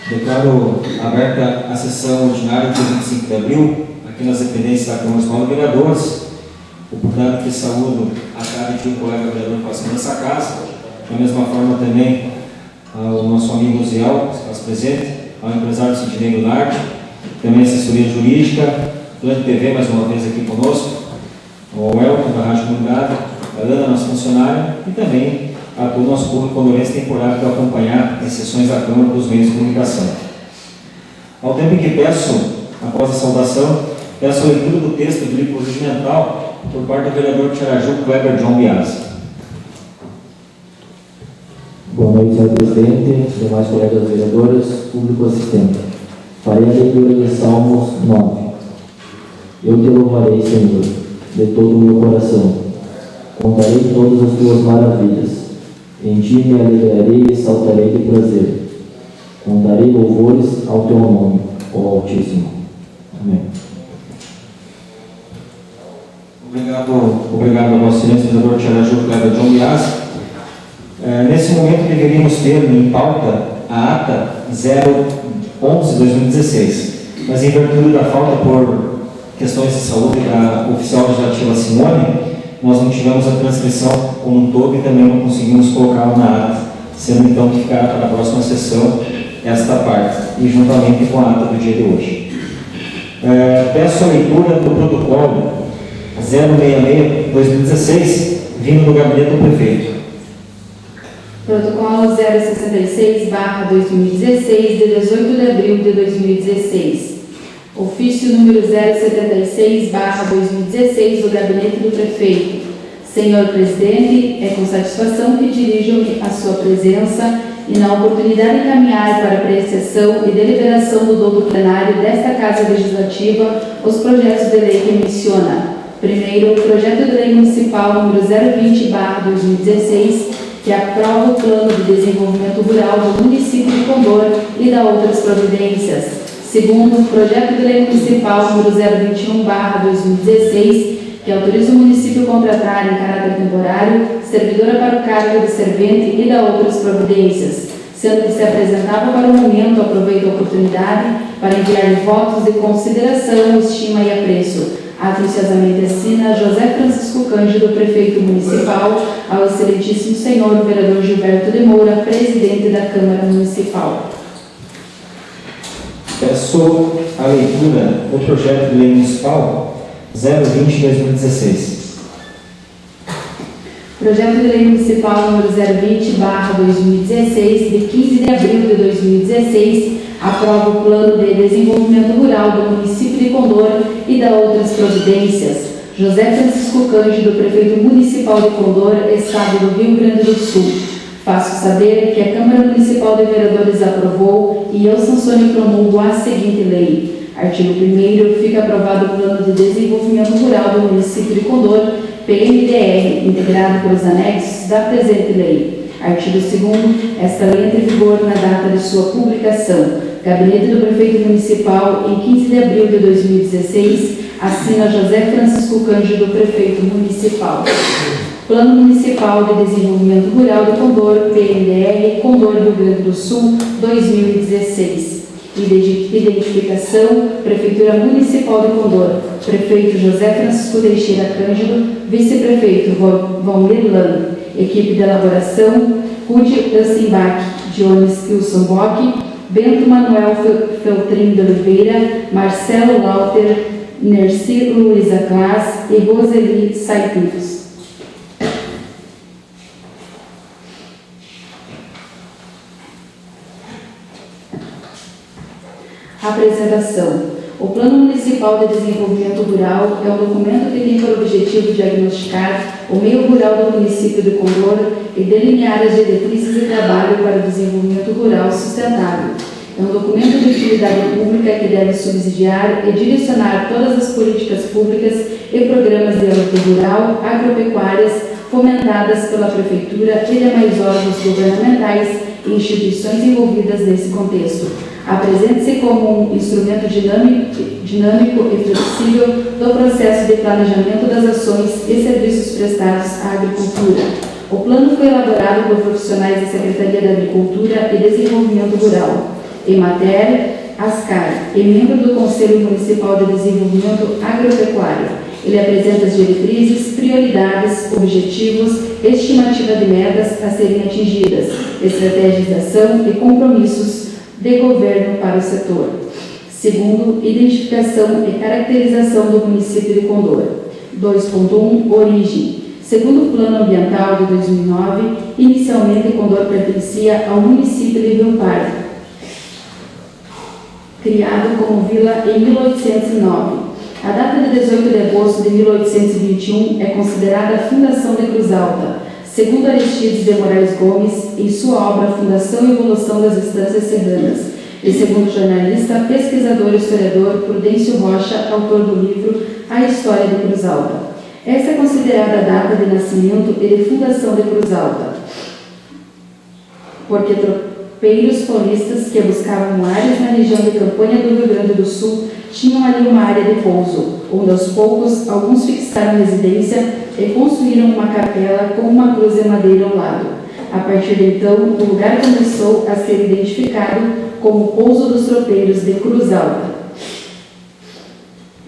Declaro aberta a sessão ordinária de 25 de abril, aqui nas dependências da Câmara Municipal de Vereadores. Portanto, que saúdo a cada dia o colega vereador passando nessa casa. Da mesma forma também ao nosso amigo Ziel, que está presente, ao empresário Sidney Lunardi, também assessoria jurídica, Plano TV mais uma vez aqui conosco, ao Elton da Rádio Comunidade, a Ana, nossa funcionária, e também a todo o nosso público condolense temporário para acompanhar as sessões da Câmara dos meios de comunicação. Ao tempo em que peço, após a saudação, peço a leitura do texto de livro regimental por parte do vereador de Araju, Kleber John Biasi. Boa noite, senhor presidente, demais colegas vereadores, público assistente. Farei a leitura de Salmos 9. Eu te louvarei, Senhor, de todo o meu coração. Contarei todas as tuas maravilhas. Em ti me alegrarei e saltarei de prazer. Contarei louvores ao teu nome, ó Altíssimo. Amém. Obrigado ao nosso excelente vereador de Araju, Kleber John Biasi. Nesse momento deveríamos ter em pauta a ata 011-2016, mas em virtude da falta por questões de saúde da oficial legislativa Simone, nós não tivemos a transcrição como um todo e também não conseguimos colocá-la na ata, sendo então que ficará para a próxima sessão esta parte, e juntamente com a ata do dia de hoje. Peço a leitura do protocolo 066-2016, vindo do gabinete do prefeito. Protocolo 066/2016, de 18 de abril de 2016. Ofício número 076/2016 do Gabinete do Prefeito. Senhor Presidente, é com satisfação que dirijo-me à sua presença e na oportunidade de encaminhar para apreciação e deliberação do dom do plenário desta Casa Legislativa os projetos de lei que menciona. Primeiro, o projeto de lei municipal número 020/2016, que aprova o Plano de Desenvolvimento Rural do município de Condor e da outras providências. Segundo, o projeto de lei municipal número 021/2016, que autoriza o município a contratar em caráter temporário servidora para o cargo de servente e da outras providências, sendo que se apresentava para o momento, aproveito a oportunidade para enviar votos de consideração, estima e apreço. Atenciosamente assina José Francisco Cândido, prefeito municipal, ao excelentíssimo senhor vereador Gilberto de Moura, presidente da Câmara Municipal. Peço a leitura do projeto de lei municipal 020/2016. Projeto de lei municipal número 020/2016, de 15 de abril de 2016, aprova o Plano de Desenvolvimento Rural do município de Condor e da outras providências. José Francisco Cândido, prefeito municipal de Condor, estado do Rio Grande do Sul. Faço saber que a Câmara Municipal de Vereadores aprovou e eu sanciono e promulgo a seguinte lei. Artigo 1º, fica aprovado o Plano de Desenvolvimento Rural do município de Condor, PMDR, integrado pelos anexos da presente lei. Artigo 2º, esta lei entra em vigor na data de sua publicação. Gabinete do Prefeito Municipal, em 15 de abril de 2016, assina José Francisco Cândido, Prefeito Municipal. Plano Municipal de Desenvolvimento Rural de Condor, PMDR, Condor, Rio Grande do Sul, 2016. Identificação: Prefeitura Municipal de Condor. Prefeito José Francisco Teixeira Cândido, Vice-Prefeito Valmir Lano. Equipe de elaboração: Rudy Dansimbach, Jones Wilson Bock, Bento Manuel Feltrin de Oliveira, Marcelo Lauter, Nerci Luiza Class e Roseli Saitivos. Apresentação. O Plano Municipal de Desenvolvimento Rural é um documento que tem por objetivo diagnosticar o meio rural do município de Condor e delinear as diretrizes de trabalho para o desenvolvimento rural sustentável. É um documento de utilidade pública que deve subsidiar e direcionar todas as políticas públicas e programas de âmbito rural, agropecuárias, fomentadas pela Prefeitura e demais órgãos governamentais e instituições envolvidas nesse contexto. Apresente-se como um instrumento dinâmico e flexível do processo de planejamento das ações e serviços prestados à agricultura. O plano foi elaborado por profissionais da Secretaria da Agricultura e Desenvolvimento Rural. Emater Ascar é membro do Conselho Municipal de Desenvolvimento Agropecuário. Ele apresenta as diretrizes, prioridades, objetivos, estimativa de metas a serem atingidas, estratégias de ação e compromissos de governo para o setor. Segundo, identificação e caracterização do município de Condor. 2.1 Origem. Segundo o Plano Ambiental de 2009, inicialmente Condor pertencia ao município de Rio Pardo, criado como vila em 1809. A data de 18 de agosto de 1821 é considerada a fundação de Cruz Alta, segundo Aristides de Moraes Gomes, em sua obra Fundação e Evolução das Estâncias Serranas, e segundo o jornalista, pesquisador e historiador Prudêncio Rocha, autor do livro A História de Cruz Alta. Esta é considerada a data de nascimento e de fundação de Cruz Alta, porque tropeiros paulistas que buscavam áreas na região de campanha do Rio Grande do Sul tinham ali uma área de pouso, onde aos poucos alguns fixaram residência e construíram uma capela com uma cruz de madeira ao lado. A partir de então, o lugar começou a ser identificado como pouso dos tropeiros de Cruz Alta.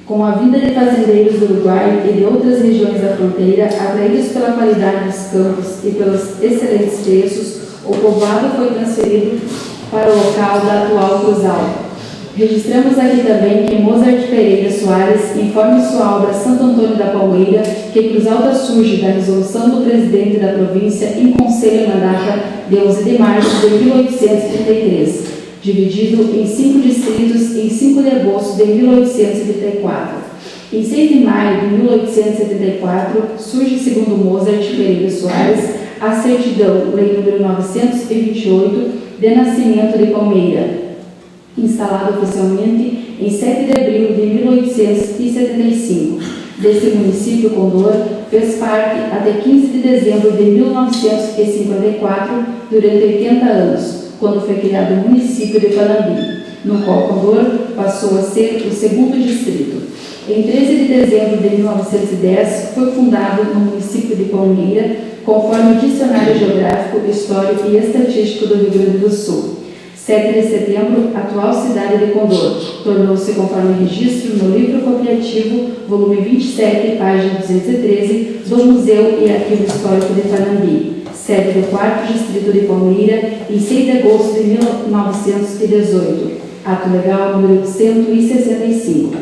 Com a vinda de fazendeiros do Uruguai e de outras regiões da fronteira, atraídos pela qualidade dos campos e pelos excelentes preços, o povoado foi transferido para o local da atual Cruz Alta. Registramos aqui também que Mozart Pereira Soares informa em sua obra Santo Antônio da Palmeira que Cruz Alta surge da resolução do presidente da província em conselho na data de 11 de março de 1833, dividido em 5 distritos em 5 de agosto de 1834. Em 6 de maio de 1874, surge, segundo Mozart Pereira Soares, a certidão, lei número 928, de nascimento de Palmeira, instalado oficialmente em 7 de abril de 1875. Desse município, Condor fez parte até 15 de dezembro de 1954, durante 80 anos, quando foi criado o município de Panambi, no qual Condor passou a ser o segundo distrito. Em 13 de dezembro de 1910, foi fundado no município de Palmeira, conforme o Dicionário Geográfico, Histórico e Estatístico do Rio Grande do Sul. 7 de setembro, atual cidade de Condor, tornou-se conforme registro no livro copiativo, volume 27, página 213, do Museu e Arquivo Histórico de Panambi, sede do 4º Distrito de Palmeira, em 6 de agosto de 1918, ato legal número 165.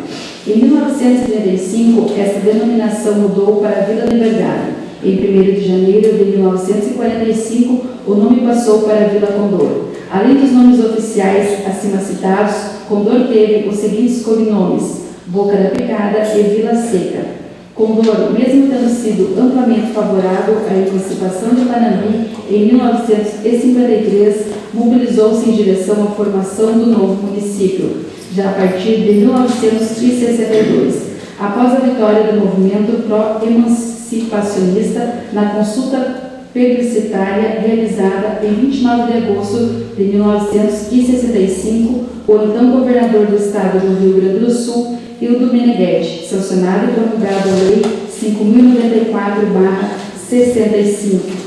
Em 1935, essa denominação mudou para Vila Liberdade. Em 1º de janeiro de 1945, o nome passou para Vila Condor. Além dos nomes oficiais acima citados, Condor teve os seguintes cognomes: Boca da Picada e Vila Seca. Condor, mesmo tendo sido amplamente favorável à emancipação de Panambi, em 1953, mobilizou-se em direção à formação do novo município, já a partir de 1962, após a vitória do movimento pró-emancipacionista na consulta plebiscitária realizada em 29 de agosto de 1965, o então governador do estado do Rio Grande do Sul, Hildo Meneghetti, sancionado e promulgado a Lei 5.094/65.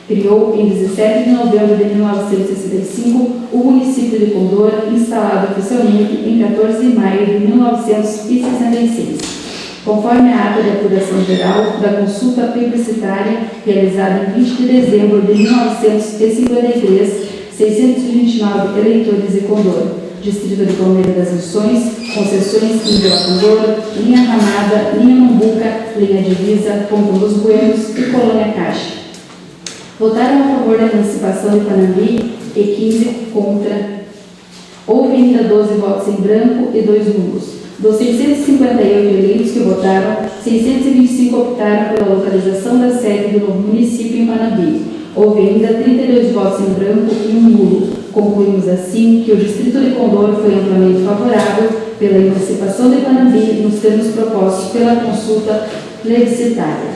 Criou, em 17 de novembro de 1965, o município de Condor, instalado oficialmente em 14 de maio de 1966. Conforme a ata de apuração geral da consulta plebiscitária realizada em 20 de dezembro de 1953, 629 eleitores de Condor, Distrito de Palmeira das Missões, concessões em Vila Condor, linha Ramada, linha Mambuca, linha Divisa, Pontão dos Buenos e Colônia Caixa. Votaram a favor da emancipação de Panambi e 15 contra. Houve ainda 12 votos em branco e 2 nulos. Dos 658 eleitos que votaram, 625 optaram pela localização da sede do novo município em Panambi. Houve ainda 32 votos em branco e 1 nulo. Concluímos assim que o Distrito de Condor foi amplamente favorável pela emancipação de Panambi nos termos propostos pela consulta plebiscitária.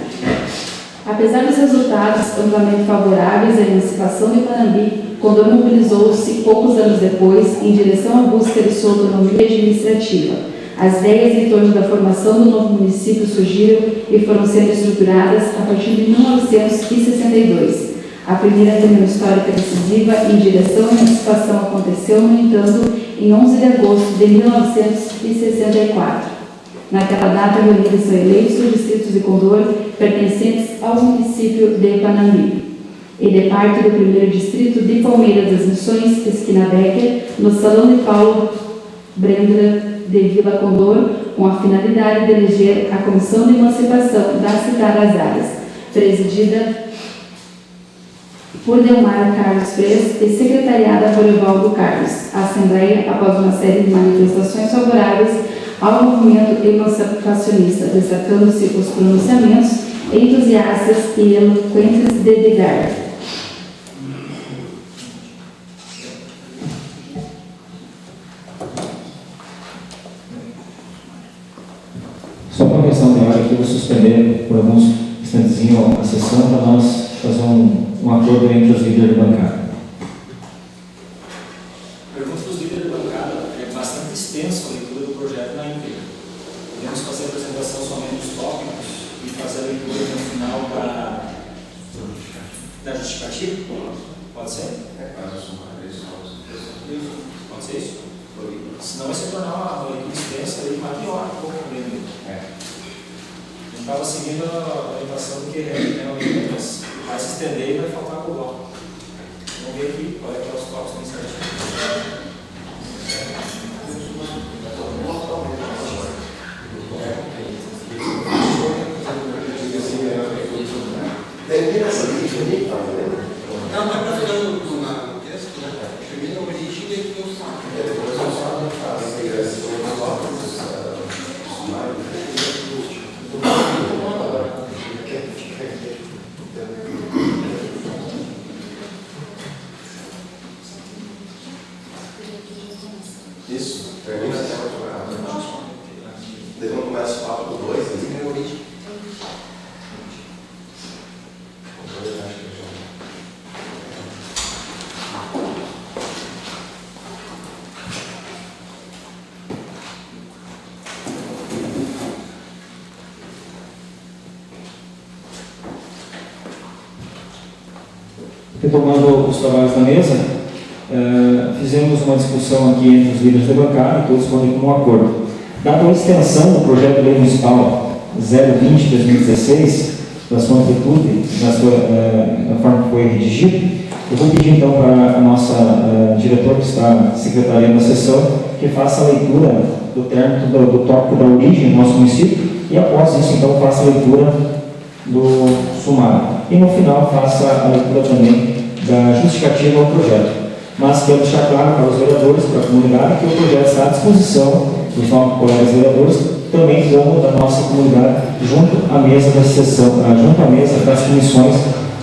Apesar dos resultados amplamente favoráveis à emancipação de Panambi, Condor mobilizou-se poucos anos depois em direção à busca de sua autonomia administrativa. As ideias em torno da formação do novo município surgiram e foram sendo estruturadas a partir de 1962. A primeira reunião histórica decisiva em direção à emancipação aconteceu, no entanto, em 11 de agosto de 1964. Naquela data, reunidos são eleitos os distritos de Condor pertencentes ao município de Panambi. Ele é parte do primeiro distrito de Palmeiras das Missões, esquina Becker, no Salão de Paulo Brendra de Vila Condor, com a finalidade de eleger a Comissão de Emancipação das citadas áreas, presidida por Delmar Carlos Fres e secretariada por Evaldo Carlos. A Assembleia, após uma série de manifestações favoráveis ao movimento emancipacionista, destacando-se os pronunciamentos entusiastas e eloquentes de Edgar. Só uma questão de hora aqui, eu vou suspender por alguns instantezinhos a sessão para nós fazer um acordo entre os líderes de bancada. Pergunto para os líderes de bancada, é bastante extenso a leitura do projeto na íntegra. Podemos fazer a apresentação somente dos tópicos e fazer a leitura no final da justificativa? Pode ser? Pode ser isso? Senão vai se tornar uma leitura extensa e mais de hora, um pouco mesmo. Eu estava seguindo a orientação do que realmente vai se estender e vai faltar o bloco. Vamos ver aqui qual é que é os tópicos administrativos. Não, mas para ficar no texto, né? Primeiro a origem e depois o saco. Depois nós vamos fazer isso, termina até o outro. Depois começa o papo do 2, assim é a origem. Retomando os trabalhos da mesa, fizemos uma discussão aqui entre os líderes da bancada e todos foram com um acordo. Dada a extensão do projeto de lei municipal 020/2016, da sua amplitude, da forma que foi redigido, eu vou pedir então para a nossa diretora que está secretaria da sessão que faça a leitura do término do tópico da origem do nosso município e após isso então faça a leitura do sumário. E no final faça a leitura também da justificativa ao projeto. Mas quero deixar claro para os vereadores, para a comunidade, que o projeto está à disposição dos nossos colegas vereadores, também como da nossa comunidade, junto à mesa da sessão, junto à mesa das comissões.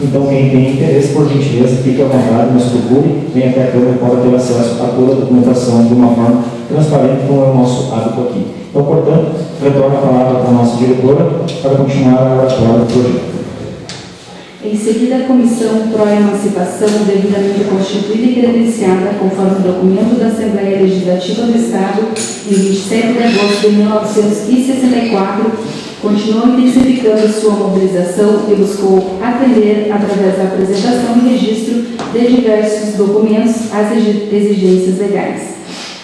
Então, quem tem interesse, por gentileza, fique à vontade, nos procure, venha até a Câmara e pode ter acesso a toda a documentação de uma forma transparente, como é o nosso hábito aqui. Então, portanto, retorno a palavra para a nossa diretora para continuar a oratória do projeto. Em seguida, a Comissão Pró-Emancipação, devidamente constituída e credenciada, conforme o documento da Assembleia Legislativa do Estado, em 27 de agosto de 1964, continuou intensificando sua mobilização e buscou atender, através da apresentação e registro de diversos documentos, às exigências legais.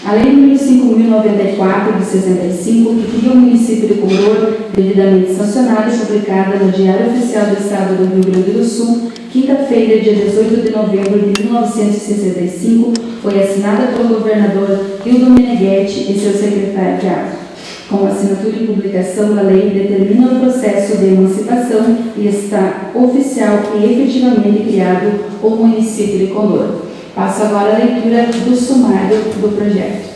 A Lei nº 5.094, de 65, que cria o município de Condor, devidamente sancionada e publicada no Diário Oficial do Estado do Rio Grande do Sul, quinta-feira, dia 18 de novembro de 1965, foi assinada pelo governador Hildo Meneghetti e seu secretariado. Com assinatura e publicação da lei, determina o processo de emancipação e está oficial e efetivamente criado o município de Condor. Passo agora a leitura do sumário do projeto.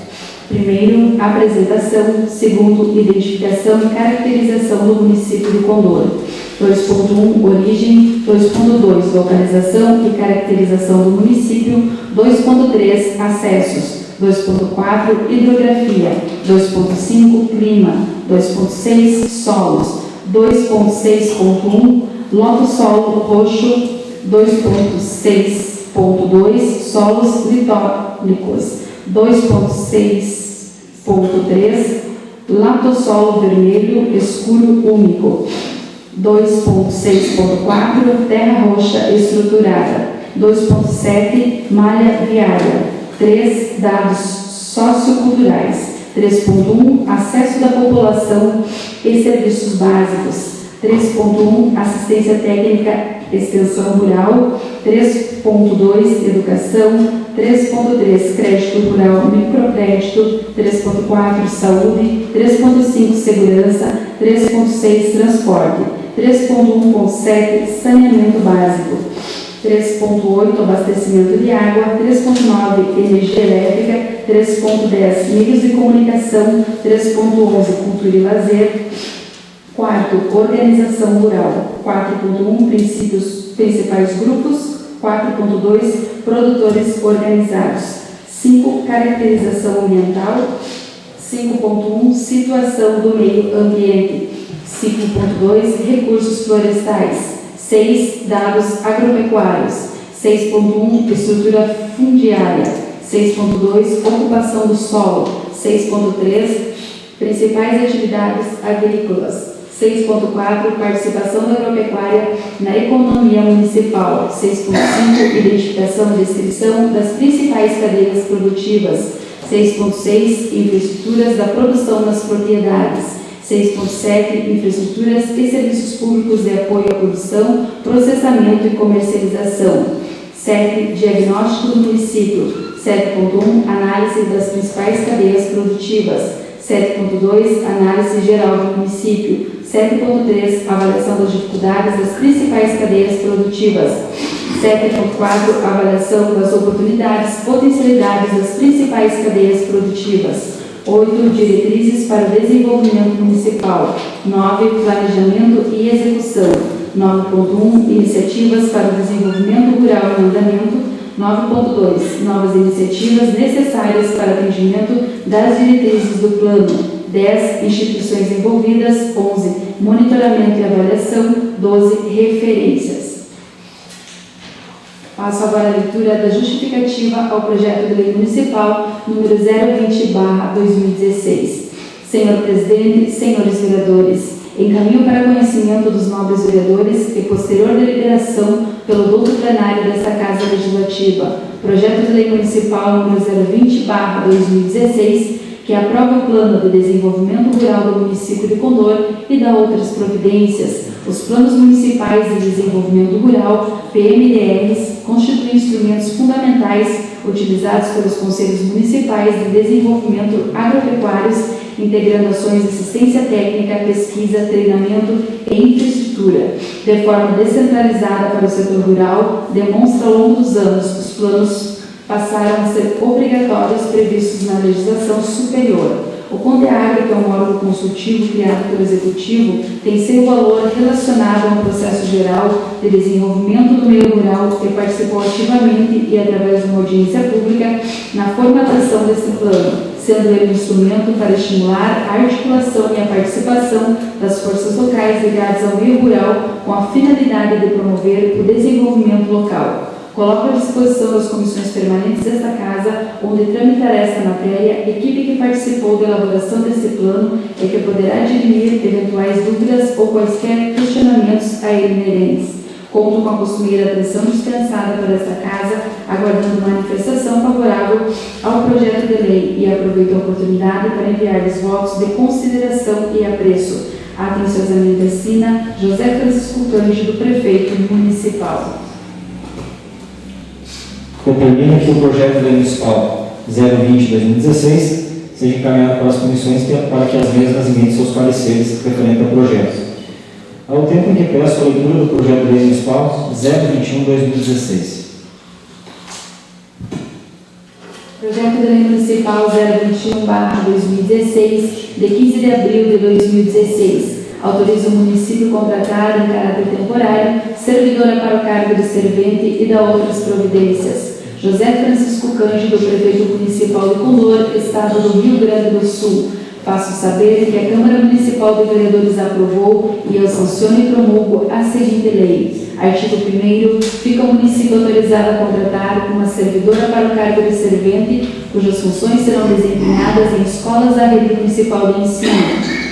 Primeiro, apresentação. Segundo, identificação e caracterização do município de Condor. 2.1, origem. 2.2, localização e caracterização do município. 2.3, acessos. 2.4, hidrografia. 2.5, clima. 2.6, solos. 2.6.1, loto solo roxo. 2.6.2, solos litólicos. 2.6.3, latossolo vermelho escuro úmico. 2.6.4 Terra roxa estruturada. 2.7 Malha viária. 3 Dados socioculturais. 3.1 Acesso da população e serviços básicos. 3.1 Assistência técnica extensão rural. 3.2 Educação. 3.3 Crédito rural microcrédito. 3.4 Saúde. 3.5 Segurança. 3.6 Transporte. 3.1.7 Saneamento básico. 3.8 Abastecimento de água. 3.9 Energia elétrica. 3.10 Meios de comunicação. 3.11 Cultura e lazer. 4. Organização rural. 4.1 Principais grupos. 4.2 Produtores organizados. 5. Caracterização ambiental. 5.1 Situação do meio ambiente. 5.2 Recursos florestais. 6. Dados agropecuários. 6.1 Estrutura fundiária. 6.2 Ocupação do solo. 6.3 Principais atividades agrícolas. 6.4 Participação da agropecuária na economia municipal. 6.5 Identificação e descrição das principais cadeias produtivas. 6.6 Infraestruturas da produção nas propriedades. 6.7 Infraestruturas e serviços públicos de apoio à produção, processamento e comercialização. 7. Diagnóstico do município. 7.1 Análise das principais cadeias produtivas. 7.2 Análise geral do município. 7.3 Avaliação das dificuldades das principais cadeias produtivas. 7.4 Avaliação das oportunidades, potencialidades das principais cadeias produtivas. 8. Diretrizes para o desenvolvimento municipal. 9. Planejamento e execução. 9.1 Iniciativas para o desenvolvimento rural em andamento. 9.2 Novas iniciativas necessárias para atendimento das diretrizes do plano. 10. Instituições envolvidas. 11. Monitoramento e avaliação. 12. Referências. Passo agora a leitura da justificativa ao projeto de lei municipal número 020/2016. Senhor Presidente, senhores vereadores, encaminho para conhecimento dos nobres vereadores e posterior deliberação pelo douto plenário desta Casa Legislativa, projeto de lei municipal número 020/2016, que aprova o Plano de Desenvolvimento Rural do município de Condor e da outras providências. Os planos municipais de desenvolvimento rural, PMDRs, constituem instrumentos fundamentais utilizados pelos conselhos municipais de desenvolvimento agropecuários, integrando ações de assistência técnica, pesquisa, treinamento e infraestrutura. De forma descentralizada para o setor rural, demonstra ao longo dos anos os planos passaram a ser obrigatórios previstos na legislação superior. O CONDEAGRO, que é um órgão consultivo criado pelo Executivo, tem seu valor relacionado ao processo geral de desenvolvimento do meio rural e participou ativamente e através de uma audiência pública na formatação desse plano, sendo ele um instrumento para estimular a articulação e a participação das forças locais ligadas ao meio rural com a finalidade de promover o desenvolvimento local. Coloco à disposição das comissões permanentes desta Casa, onde tramitará esta matéria, equipe que participou da elaboração desse plano e que poderá dirimir eventuais dúvidas ou quaisquer questionamentos a ele inerentes. Conto com a costumeira atenção dispensada por esta Casa, aguardando manifestação favorável ao projeto de lei e aproveito a oportunidade para enviar-lhes votos de consideração e apreço. Atenciosamente assina José Francisco Cândido, prefeito municipal. Determina que o projeto de lei municipal 020/2016 seja encaminhado para as comissões para que as mesmas emitam seus pareceres referentes ao projeto. Ao tempo em que peço a leitura do projeto de lei municipal 021/2016. Projeto de lei municipal 021/2016, de 15 de abril de 2016. Autoriza o município contratar em caráter temporário servidora para o cargo de servente e da outras providências. José Francisco Cândido, prefeito municipal de Condor, estado do Rio Grande do Sul. Faço saber que a Câmara Municipal de Vereadores aprovou e eu sanciono e promulgo a seguinte lei. Artigo 1º. Fica o município autorizado a contratar uma servidora para o cargo de servente, cujas funções serão desempenhadas em escolas da rede municipal de ensino.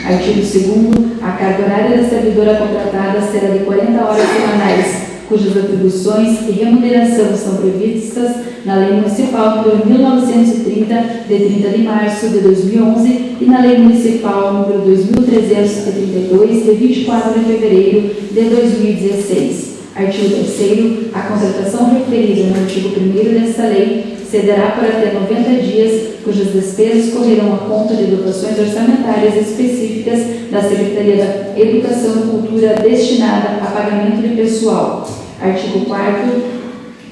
Artigo 2º. A carga horária da servidora contratada será de 40 horas semanais, cujas atribuições e remuneração estão previstas na Lei Municipal número 1930, de 30 de março de 2011, e na Lei Municipal número 2332, de 24 de fevereiro de 2016. Artigo 3º. A contratação referida no artigo 1º desta lei cederá por até 90 dias, cujas despesas correrão à conta de dotações orçamentárias específicas da Secretaria da Educação e Cultura destinada a pagamento de pessoal. Artigo 4º.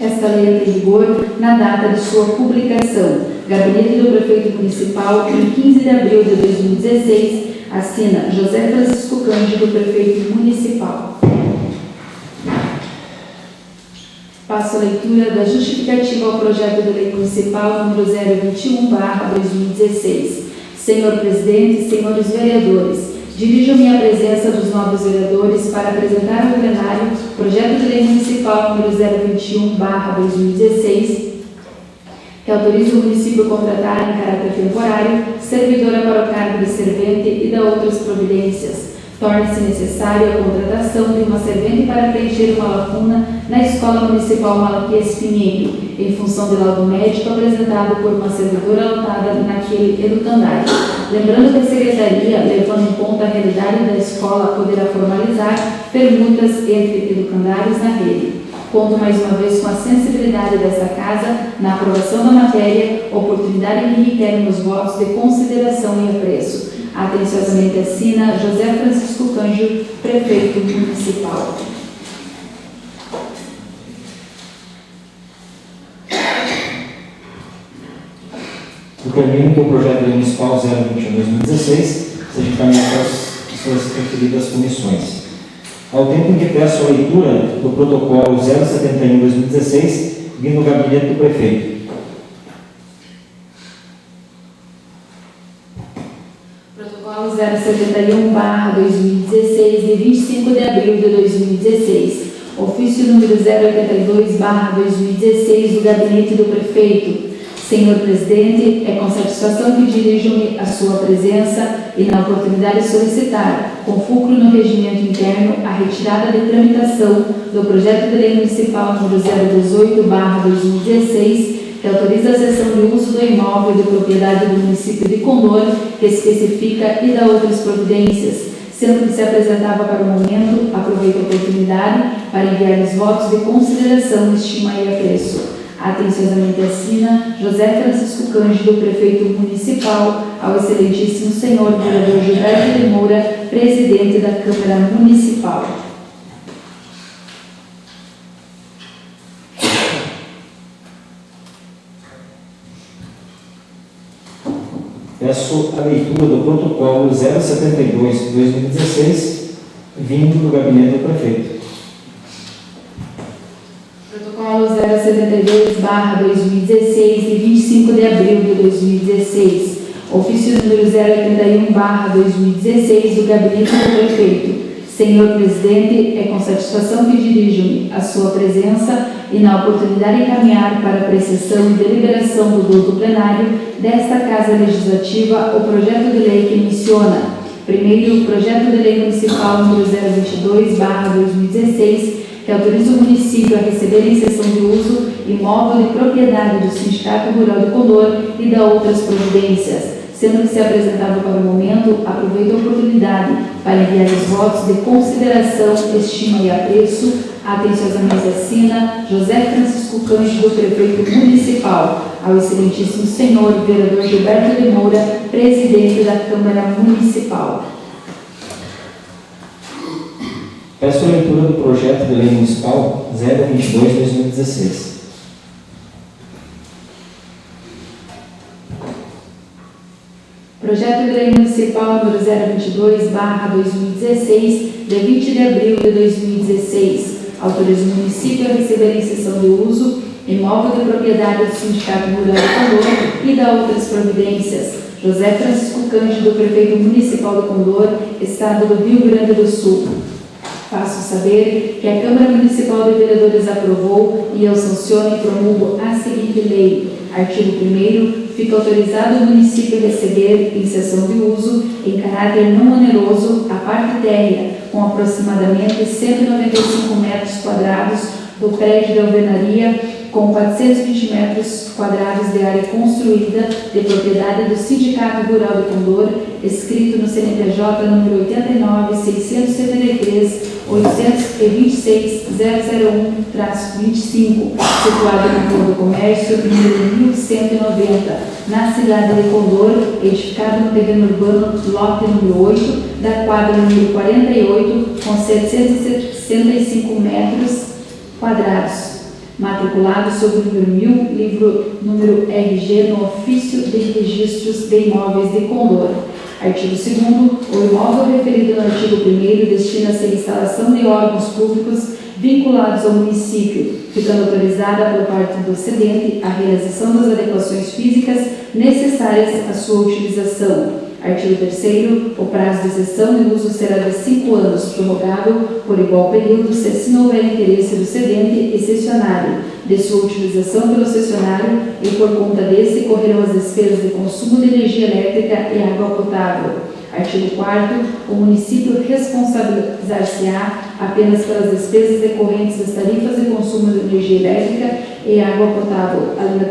Esta lei entra em vigor na data de sua publicação. Gabinete do Prefeito Municipal, em 15 de abril de 2016, assina José Francisco Cândido, Prefeito Municipal. Passo a leitura da justificativa ao projeto de lei municipal número 021/2016. Senhor Presidente, senhores vereadores, dirijo-me à presença dos nobres vereadores para apresentar ao plenário o projeto de lei municipal número 021/2016, que autoriza o município a contratar em caráter temporário servidora para o cargo de servente e da outras providências. Torna-se necessária a contratação de uma servente para preencher uma lacuna na Escola Municipal Malaquias Pinheiro, em função de laudo médico apresentado por uma servidora lotada naquele educandário. Lembrando que a Secretaria, levando em conta a realidade da escola, poderá formalizar permutas entre educandários na rede. Conto mais uma vez com a sensibilidade desta Casa na aprovação da matéria, oportunidade que requer nos votos de consideração e apreço. Atenciosamente assina José Francisco Cândido, Prefeito Municipal. Determino que o projeto de lei municipal 021/2016 seja encaminhado para as suas referidas comissões. Ao tempo em que peço a leitura do protocolo 071/2016, vindo do gabinete do prefeito. Protocolo 071/2016, de 25 de abril de 2016. Ofício número 082/2016 do gabinete do prefeito. Senhor Presidente, é com satisfação que dirijo-me à sua presença e, na oportunidade, solicitar, com fulcro no regimento interno, a retirada de tramitação do projeto de lei municipal número 018/2016, que autoriza a cessão de uso do imóvel de propriedade do município de Condor, que especifica e dá outras providências. Sendo que se apresentava para o momento, aproveito a oportunidade para enviar os votos de consideração, estima e apreço. Atenciosamente assina José Francisco Cândido, Prefeito Municipal, ao excelentíssimo senhor vereador Gilberto de Moura, Presidente da Câmara Municipal. Peço a leitura do protocolo 072/2016, vindo do gabinete do prefeito. Protocolo 072/2016, de 25 de abril de 2016. Ofício número 081/2016 do gabinete do prefeito. Senhor Presidente, é com satisfação que dirijo-me à sua presença e, na oportunidade, encaminhar para apreciação e deliberação do douto plenário desta Casa Legislativa o projeto de lei que menciona: primeiro, o projeto de lei municipal número 022/2016, que autoriza o município a receber em cessão de uso imóvel de propriedade do Sindicato Rural de Condor e da outras providências. Sendo que se apresentado para o momento, aproveito a oportunidade para enviar os votos de consideração, estima e apreço. Atenciosamente assina José Francisco Cândido, Prefeito Municipal, ao excelentíssimo senhor vereador Gilberto de Moura, Presidente da Câmara Municipal. Peço a leitura do projeto de lei municipal 022/2016. Projeto de lei municipal número 022/2016, de 20 de abril de 2016, autoriza o município a receber em cessão de uso imóvel de propriedade do Sindicato Rural de Condor e da outras providências. José Francisco Cândido, Prefeito Municipal de Condor, Estado do Rio Grande do Sul. Faço saber que a Câmara Municipal de Vereadores aprovou e eu sanciono e promulgo a seguinte lei: Artigo 1º. Fica autorizado o município a receber, em cessão de uso, em caráter não oneroso, a parte térrea, com aproximadamente 195 metros quadrados do prédio de alvenaria, com 420 metros quadrados de área construída, de propriedade do Sindicato Rural de Condor, escrito no CNPJ número 89.673.826.001-25, situado na Rua do Comércio, número 1190, na cidade de Condor, edificado no terreno urbano, lote número 8, da quadra número 48, com 765 metros quadrados, matriculado sob o número 1000, livro número RG, no Ofício de Registros de Imóveis de Condor. Artigo 2º. O imóvel referido no artigo 1º destina-se à instalação de órgãos públicos vinculados ao município, ficando autorizada por parte do cedente a realização das adequações físicas necessárias à sua utilização. Artigo 3º. O prazo de cessão de uso será de 5 anos, prorrogável por igual período, se assim não houver interesse do cedente e cessionário de sua utilização pelo cessionário, e por conta desse correrão as despesas de consumo de energia elétrica e água potável. Artigo 4º. O município responsabilizar-se-á apenas pelas despesas decorrentes das tarifas de consumo de energia elétrica e água potável, além da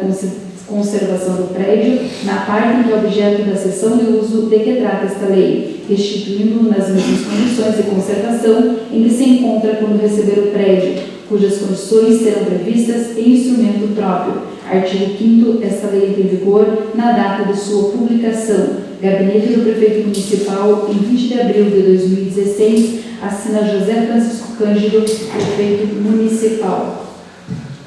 conservação do prédio, na parte em que é objeto da cessão de uso de que trata esta lei, restituindo-o nas mesmas condições de conservação em que se encontra quando receber o prédio, cujas condições serão previstas em instrumento próprio. Artigo 5º. Esta lei entra em vigor na data de sua publicação. Gabinete do Prefeito Municipal, em 20 de abril de 2016, assina José Francisco Cândido, Prefeito Municipal.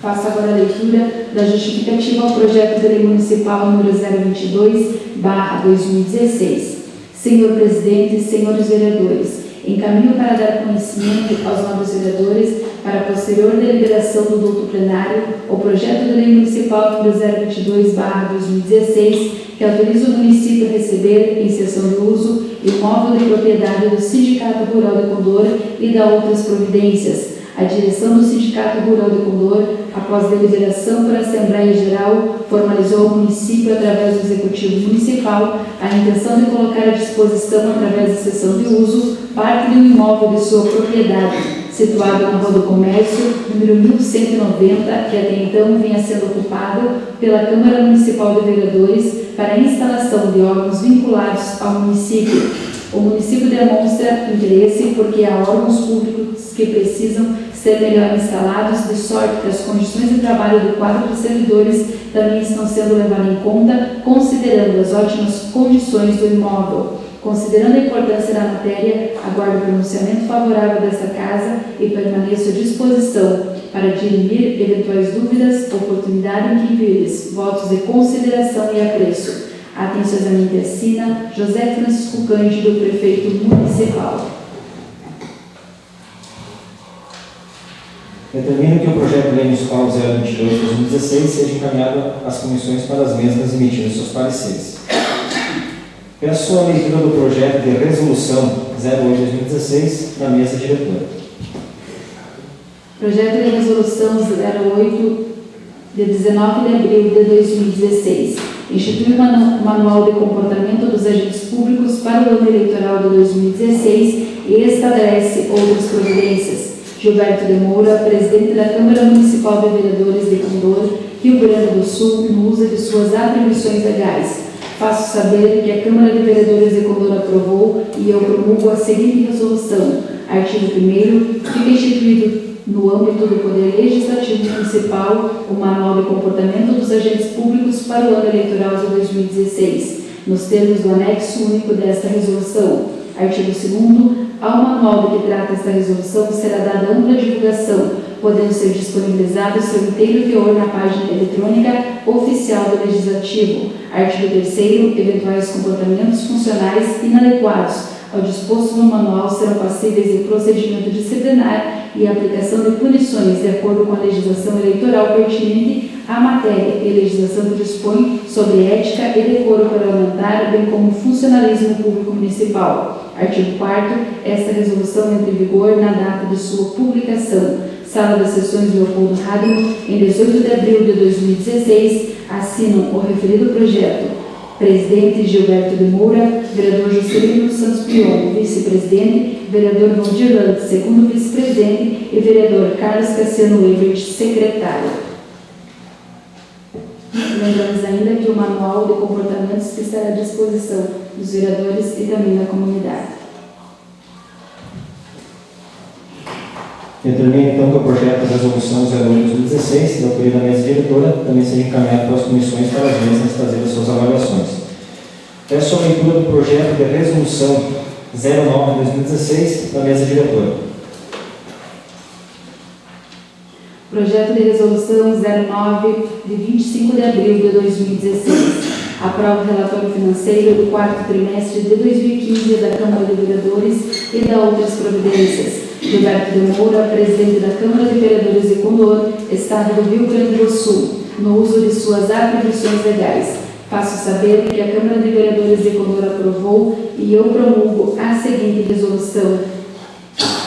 Faço agora a leitura da justificativa ao projeto de lei municipal número 022/2016. Senhor Presidente, senhores vereadores, encaminho para dar conhecimento aos nobres vereadores, para posterior deliberação do douto plenário, o projeto de lei municipal número 022/2016, que autoriza o município a receber, em cessão de uso, imóvel de propriedade do Sindicato Rural de Condor e da outras providências. A direção do Sindicato Rural de Condor, após deliberação por Assembleia Geral, formalizou ao município, através do Executivo Municipal, a intenção de colocar à disposição, através de cessão de uso, parte de um imóvel de sua propriedade, situado na Rua do Comércio, número 1190, que até então vinha sendo ocupado pela Câmara Municipal de Vereadores para a instalação de órgãos vinculados ao município. O município demonstra interesse porque há órgãos públicos que precisam ser melhor instalados, de sorte que as condições de trabalho do quadro de servidores também estão sendo levadas em conta, considerando as ótimas condições do imóvel. Considerando a importância da matéria, aguardo o pronunciamento favorável desta Casa e permaneço à disposição para dirimir eventuais dúvidas, oportunidade em que vires, votos de consideração e apreço. Atenciosamente assina José Francisco Cândido, Prefeito Municipal. Determino que o projeto de lei municipal 022/2016 seja encaminhado às comissões para as mesmas emitindo seus pareceres. Peço a leitura do projeto de resolução 08/2016 na mesa diretora. Projeto de resolução 08 de 19 de abril de 2016. Institui o Manual de Comportamento dos Agentes Públicos para o ano eleitoral de 2016 e estabelece outras providências. Gilberto de Moura, presidente da Câmara Municipal de Vereadores de Condor, Rio Grande do Sul, no uso de suas atribuições legais. Faço saber que a Câmara de Vereadores de Condor aprovou e eu promulgo a seguinte resolução. Artigo 1º. Fica instituído no âmbito do Poder Legislativo Municipal o Manual de Comportamento dos Agentes Públicos para o ano eleitoral de 2016, nos termos do anexo único desta resolução. Artigo 2º. Ao manual de que trata esta resolução será dada ampla divulgação, podendo ser disponibilizado seu inteiro teor na página eletrônica oficial do Legislativo. Artigo 3º. Eventuais comportamentos funcionais inadequados ao disposto no manual serão passíveis de procedimento disciplinar e aplicação de punições de acordo com a legislação eleitoral pertinente à matéria e legislação que dispõe sobre ética e decoro parlamentar, bem como funcionalismo público municipal. Artigo 4º. Esta resolução entra em vigor na data de sua publicação. Sala das Sessões Leopoldo Radimo, em 18 de abril de 2016, assinam o referido projeto: presidente Gilberto de Moura, vereador Juscelino Santos Pion, vice-presidente, vereador Valdir Lante, segundo vice-presidente, e vereador Carlos Cassiano Ebert, secretário. Lembramos ainda que o manual de comportamentos estará à disposição dos vereadores e também da comunidade. Determina então que o projeto de resolução 08/2016, da autoria da mesa diretora, também seja encaminhado para as comissões para as mesmas trazerem suas avaliações. Peço a leitura do projeto de resolução 09/2016 da mesa diretora. Projeto de resolução 09 de 25 de abril de 2016. Aprova o relatório financeiro do quarto trimestre de 2015 da Câmara de Vereadores e da outras providências. Gilberto de Moura, presidente da Câmara de Vereadores de Condor, Estado do Rio Grande do Sul, no uso de suas atribuições legais. Faço saber que a Câmara de Vereadores de Condor aprovou e eu promulgo a seguinte resolução.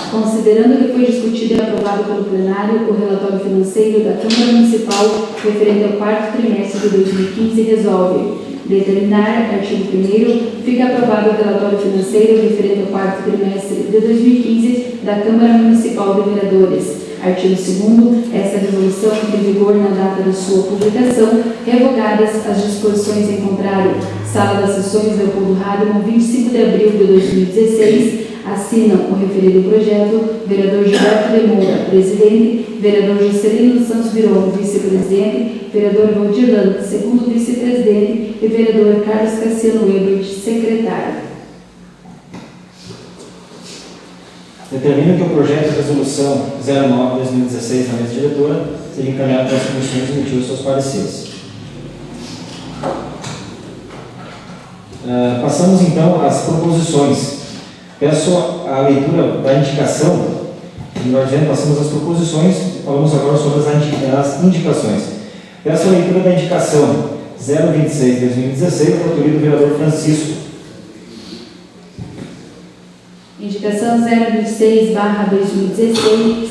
Considerando que foi discutido e aprovado pelo plenário o relatório financeiro da Câmara Municipal referente ao quarto trimestre de 2015, resolve determinar, artigo 1º, fica aprovado o relatório financeiro referente ao quarto trimestre de 2015 da Câmara Municipal de Vereadores. Artigo 2º, essa resolução entra em vigor na data de sua publicação, revogadas as disposições em contrário. Sala das Sessões Leopoldo Radimo, 25 de abril de 2016, assinam o referido projeto vereador Gilberto de Moura, presidente, vereador Juscelino Santos Pion, vice-presidente, vereador Valdir Lante, segundo vice-presidente, e vereador Carlos Cassiano Ebert, secretário. Determina que o projeto de resolução 09/2016 da mesa diretora seja encaminhado para as comissões e emitir os seus pareceres. Passamos então às proposições. Peço a leitura da indicação, melhor dizendo, passamos às proposições, falamos agora sobre as indicações. Peço a leitura da indicação 026/2016, da autoria do vereador Francisco. Indicação 026/2016.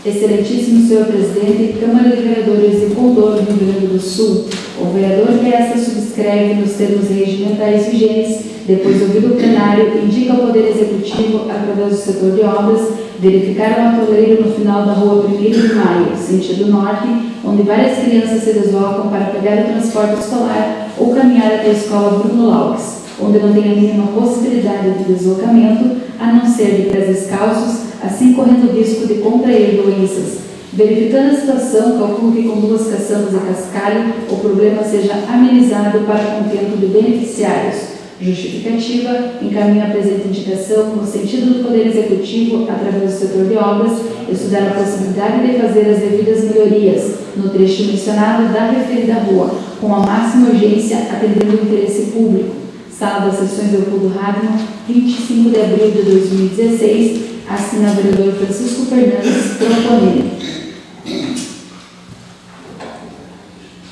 Excelentíssimo senhor presidente, Câmara de Vereadores de Condor, Rio Grande do Sul, o vereador que esta subscreve nos termos regimentais vigentes, depois ouvido o plenário, indica ao Poder Executivo, através do setor de obras, verificar um atoleiro no final da rua 1º de Maio, sentido norte, onde várias crianças se deslocam para pegar o transporte escolar ou caminhar até a escola Bruno Laux, onde não tem a mínima possibilidade de deslocamento, a não ser de pés descalços, assim correndo o risco de contrair doenças. Verificando a situação, calculo que com 2 caçambas e cascalho o problema seja amenizado para contento de beneficiários. Justificativa, encaminho a presente indicação no sentido do Poder Executivo, através do setor de obras, estudar a possibilidade de fazer as devidas melhorias no trecho mencionado da referida rua, com a máxima urgência, atendendo o interesse público. Sala das Sessões Leopoldo Radimo, 25 de abril de 2016, assina o vereador Francisco Fernandes, proponente.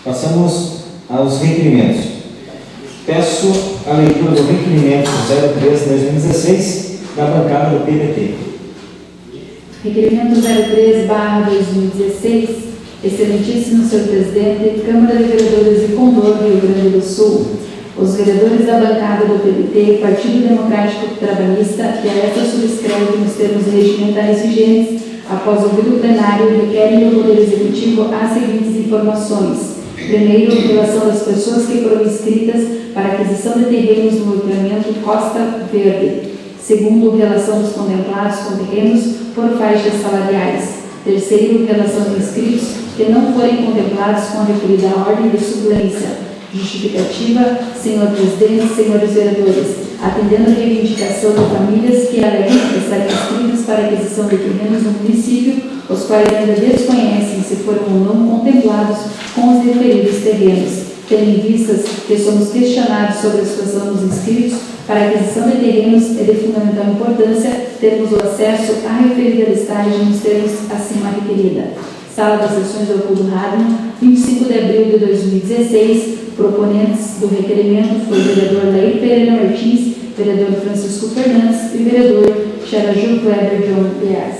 Passamos aos requerimentos. Peço a leitura do requerimento 03/2016 da bancada do PDT. Requerimento 03/2016. Excelentíssimo senhor presidente, Câmara de Vereadores de Condor, Rio Grande do Sul. Os vereadores da bancada do PDT, Partido Democrático Trabalhista, que a esta subscreve nos termos regimentais vigentes, após ouvido o plenário, requerem do Poder Executivo as seguintes informações. Primeiro, em relação às pessoas que foram inscritas para aquisição de terrenos no loteamento Costa Verde. Segundo, em relação aos contemplados com terrenos por faixas salariais. Terceiro, em relação aos inscritos que não forem contemplados com a referida ordem de suplência. Justificativa, senhor presidente, senhores vereadores, atendendo a reivindicação de famílias que alegam estarem inscritas para aquisição de terrenos no município, os quais ainda desconhecem se foram ou não contemplados com os referidos terrenos, tendo em vistas que somos questionados sobre a situação dos inscritos para a aquisição de terrenos é de fundamental importância termos o acesso à referida listagem nos termos acima requerida. Sala das Sessões Leopoldo Radimo, 25 de abril de 2016. Proponentes do requerimento foi o vereador Leir Pereira Martins, vereador Francisco Fernandes e vereador Xaraju Weber John Piaz.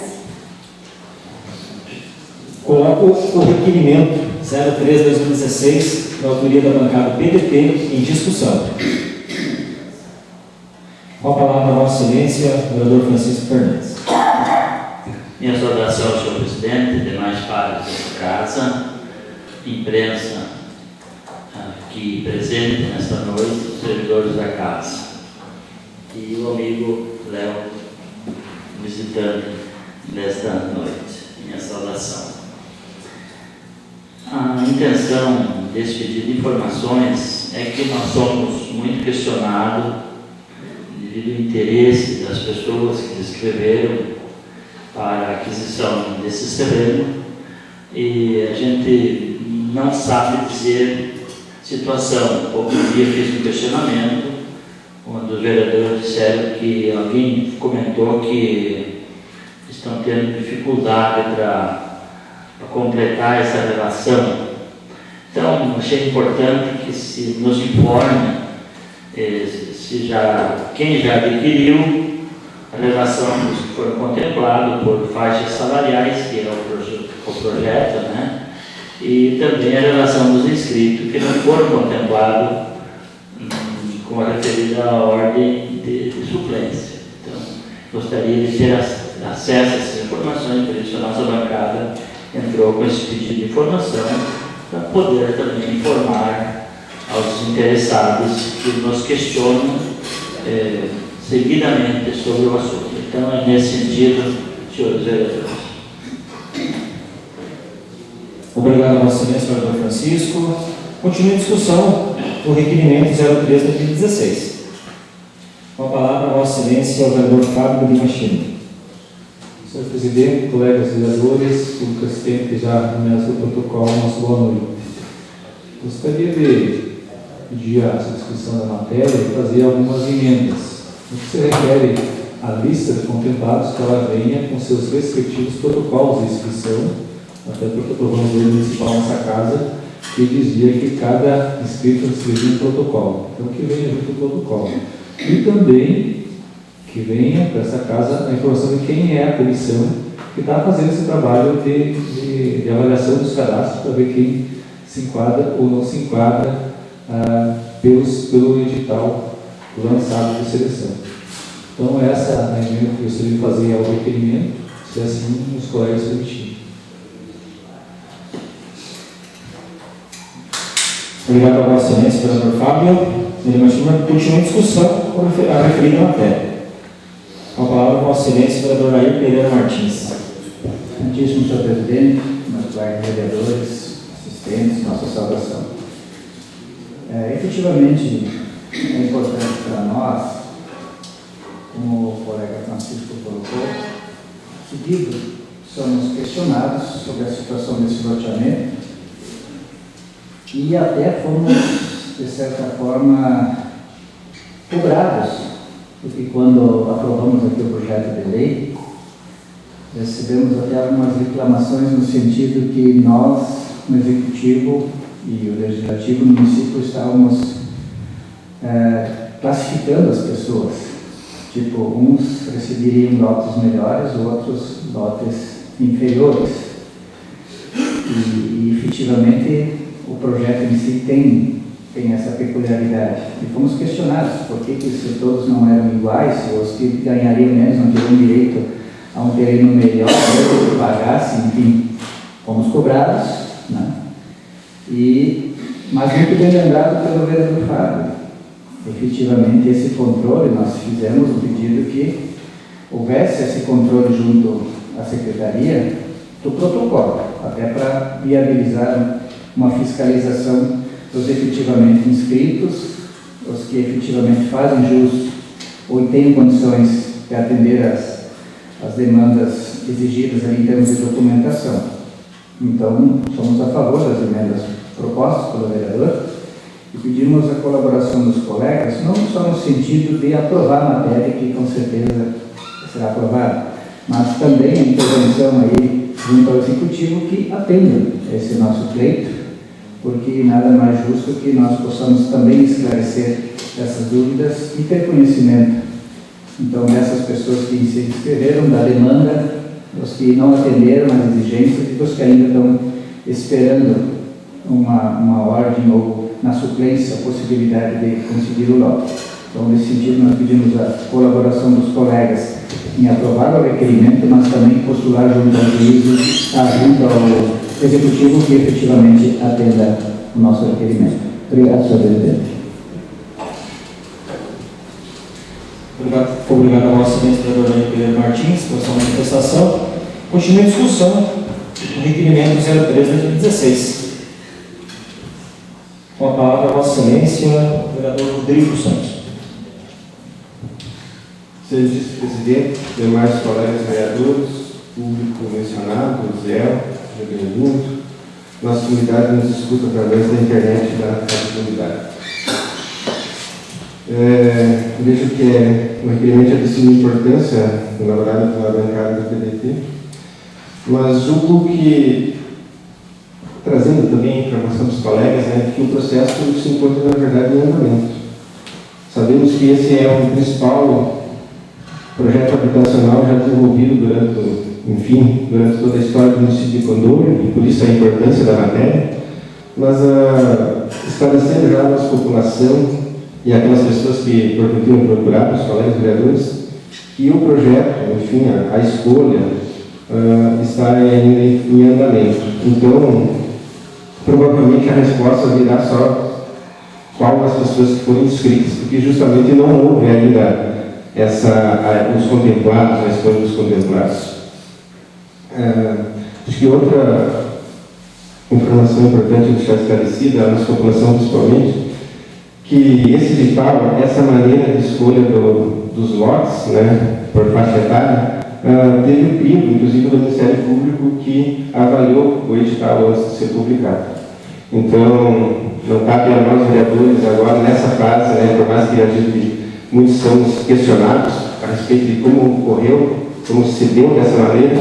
Coloco o requerimento 03/2016, da autoria da bancada PDT, em discussão. Com a palavra, Vossa Excelência, vereador Francisco Fernandes. Minha saudação, senhor presidente, demais pares desta casa, imprensa aqui presente nesta noite, os servidores da casa e o amigo Léo, visitante desta noite. Minha saudação. A intenção desse pedido de informações é que nós somos muito questionados devido ao interesse das pessoas que descreveram para a aquisição desses terrenos e a gente não sabe dizer situação. Pouco dia fiz um questionamento onde os vereadores disseram que alguém comentou que estão tendo dificuldade para completar essa relação. Então, achei importante que se nos informe quem já adquiriu a relação dos que foram contemplados por faixas salariais, que é o projeto, né? E também a relação dos inscritos que não foram contemplados com a referida ordem de suplência. Então, gostaria de ter acesso a essas informações, por isso a nossa bancada entrou com esse pedido de informação para poder também informar aos interessados que nos questionam seguidamente sobre o assunto. Então, é nesse sentido, senhores vereadores. Obrigado, Vossa Excelência, vereador Francisco. Continua a discussão do requerimento 03/2016. Com a palavra, Vossa Excelência, o vereador Fábio Lima Chino. Senhor presidente, colegas vereadores, público assistente que já nomearam o protocolo, nosso boa noite. Gostaria de pedir a subscrição da matéria e fazer algumas emendas. O que se requer a lista de contemplados que ela venha com seus respectivos protocolos de inscrição, até porque aprovamos o municipal nessa casa, que dizia que cada inscrito recebia um protocolo. Então, que venha junto com o protocolo. E também que venha para essa casa a informação de quem é a comissão que está fazendo esse trabalho de avaliação dos cadastros, para ver quem se enquadra ou não se enquadra pelo edital lançado de seleção. Então, essa é a emenda que eu gostaria de fazer ao requerimento, se assim os colegas permitirem. Obrigado a Vossa Excelência, vereador Fábio. Continua em discussão a referida matéria. Com a palavra, Vossa Excelência, vereador Air Pereira Martins. Santíssimo senhor presidente, meus colegas vereadores, assistentes, nossa saudação. Efetivamente, é importante para nós, como o colega Francisco colocou, seguido, somos questionados sobre a situação desse loteamento e até fomos, de certa forma, cobrados, porque quando aprovamos aqui o projeto de lei, recebemos até algumas reclamações no sentido que nós, no Executivo e o Legislativo no município, estávamos classificando as pessoas. Tipo, uns receberiam lotes melhores, outros lotes inferiores. E efetivamente, o projeto em si tem essa peculiaridade. E fomos questionados por que se todos não eram iguais, se os que ganhariam menos não teriam direito a um terreno melhor, ou que pagassem, enfim. Fomos cobrados, né? Mas muito bem lembrado pelo vereador Fábio. Efetivamente, esse controle, nós fizemos o pedido que houvesse esse controle junto à Secretaria do protocolo, até para viabilizar uma fiscalização dos efetivamente inscritos, os que efetivamente fazem jus ou têm condições de atender as demandas exigidas ali em termos de documentação. Então, somos a favor das emendas propostas pelo vereador e pedimos a colaboração dos colegas, não só no sentido de aprovar a matéria, que com certeza será aprovada, mas também a intervenção aí junto ao Executivo que atenda esse nosso pleito, porque nada mais justo que nós possamos também esclarecer essas dúvidas e ter conhecimento, então, dessas pessoas que se inscreveram, da demanda os que não atenderam às exigências e os que ainda estão esperando uma ordem ou, na suplência, a possibilidade de conseguir o lote. Então, nesse sentido, nós pedimos a colaboração dos colegas em aprovar o requerimento, mas também postular junto ao juízo, junto ao executivo que efetivamente atenda o nosso requerimento. Obrigado, senhor presidente. Obrigado ao nosso vereador Pedro Martins por sua manifestação. Continua a discussão do requerimento 03/2016. Com a palavra a Vossa Excelência, o vereador Rodrigo Santos. Senhor vice-presidente, demais colegas vereadores, público mencionado, Zé, seja bem-vindo. Nossa comunidade nos escuta através da internet e da comunidade. Vejo que o requerimento é de suma importância, elaborado pela bancada do PDT, mas julgo que, trazendo também a informação dos colegas, que o processo se encontra, na verdade, em andamento. Sabemos que esse é o principal projeto habitacional já desenvolvido durante toda a história do município de Condor, e por isso a importância da matéria, mas esclarecendo já a nossa população e aquelas pessoas que porventura procuraram, os colegas vereadores, que o projeto, enfim, a escolha está ainda em andamento. Então, provavelmente a resposta virá só qual as pessoas que foram inscritas, porque justamente não houve ainda os contemplados, a escolha dos contemplados. Acho que outra informação importante deixar esclarecida, a nossa população principalmente, que esse edital, essa maneira de escolha dos lotes, por faixa etária, teve o crivo, inclusive, do Ministério Público, que avaliou o edital antes de ser publicado. Então, não cabe a nós, vereadores, agora, nessa fase, por mais que muitos somos questionados a respeito de como ocorreu, como se deu dessa maneira,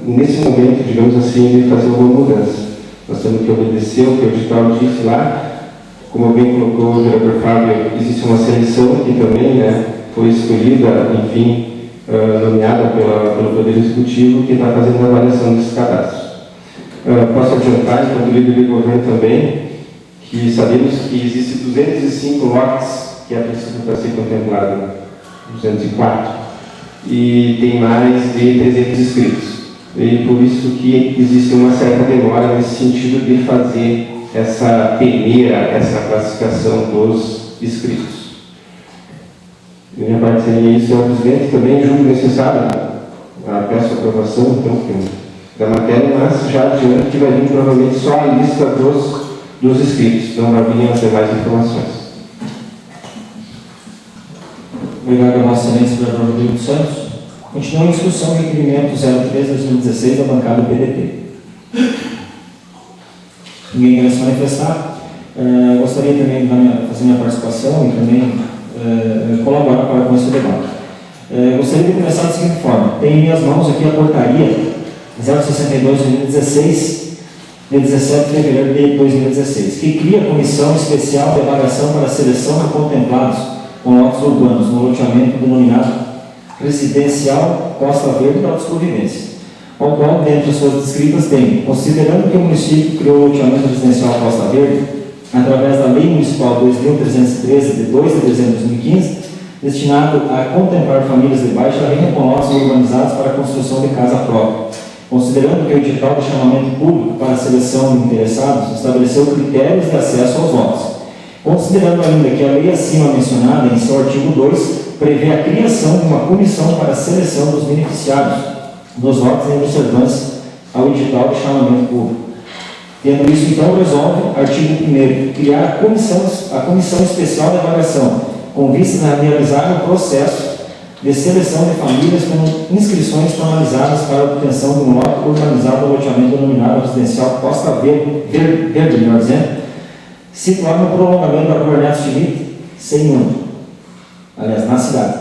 nesse momento, digamos assim, de fazer alguma mudança. Nós temos que obedecer o que o edital disse lá. Como bem colocou o vereador Fábio, existe uma seleção que também foi escolhida, enfim, nomeada pelo Poder Executivo, que está fazendo a avaliação desses cadastros. Posso adiantar, enquanto líder de governo também, que sabemos que existem 205 lotes que é preciso para ser contemplado, 204, e tem mais de 300 inscritos. E por isso que existe uma certa demora nesse sentido de fazer essa classificação dos inscritos. Da minha parte seria isso, senhor presidente. Também julgo necessário, peço a aprovação então, da matéria, mas já adianto que vai vir provavelmente só a lista dos inscritos, não vai vir as demais informações. Obrigado a Vossa Excelência, vereador Rodrigo Santos. Continua a discussão do requerimento 03/2016 da bancada do PDT. Ninguém quer se manifestar. Gostaria também de fazer minha participação e também colaborar com esse debate. Gostaria de começar da seguinte forma. Tenho em minhas mãos aqui a portaria 062/2016, de 17 de fevereiro de 2016, que cria a Comissão Especial de Avaliação para a Seleção de Contemplados com lotes urbanos no loteamento denominado Residencial Costa Verde da Providência, ao qual, dentre as suas descritas, tem, considerando que o município criou o loteamento residencial Costa Verde, através da Lei Municipal 2.313, de 2 de dezembro de 2015, destinado a contemplar famílias de baixa renda com lotes urbanizados para a construção de casa própria. Considerando que o edital de chamamento público para a seleção de interessados estabeleceu critérios de acesso aos lotes. Considerando ainda que a lei acima mencionada, em seu artigo 2, prevê a criação de uma comissão para a seleção dos beneficiários dos lotes em observância ao edital de chamamento público. Tendo isso, então, resolve, artigo 1º, criar a Comissão Especial de Avaliação, com vistas a realizar o processo de seleção de famílias com inscrições formalizadas para a obtenção de um lote urbanizado no loteamento denominado residencial Costa Verde, melhor dizendo, situado no prolongamento da Rua Ernesto Schmidt, sem número, aliás, na cidade.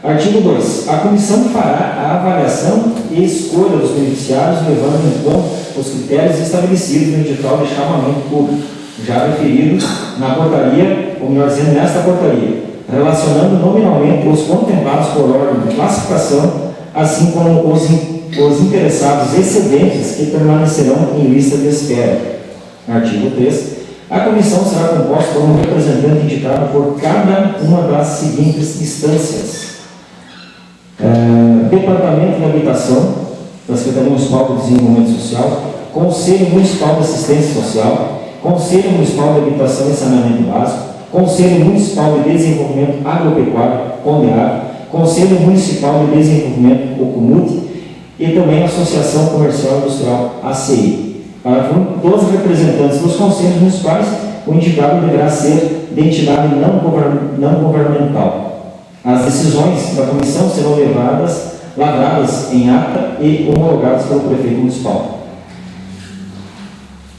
Artigo 2. A comissão fará a avaliação e escolha dos beneficiários, levando em conta os critérios estabelecidos no edital de chamamento público, já referido na portaria, ou melhor dizendo, nesta portaria, relacionando nominalmente os contemplados por ordem de classificação assim como os interessados excedentes que permanecerão em lista de espera. Artigo 3. A comissão será composta por um representante indicado por cada uma das seguintes instâncias: Departamento de Habitação da Secretaria Municipal de Desenvolvimento Social, Conselho Municipal de Assistência Social, Conselho Municipal de Habitação e Saneamento Básico, Conselho Municipal de Desenvolvimento Agropecuário, CONDEAG, Conselho Municipal de Desenvolvimento, o COMUT, e também a Associação Comercial e Industrial, ACI. Para todos os representantes dos conselhos municipais, o indicado deverá ser de entidade não governamental. As decisões da comissão serão lavradas em ata e homologadas pelo prefeito municipal.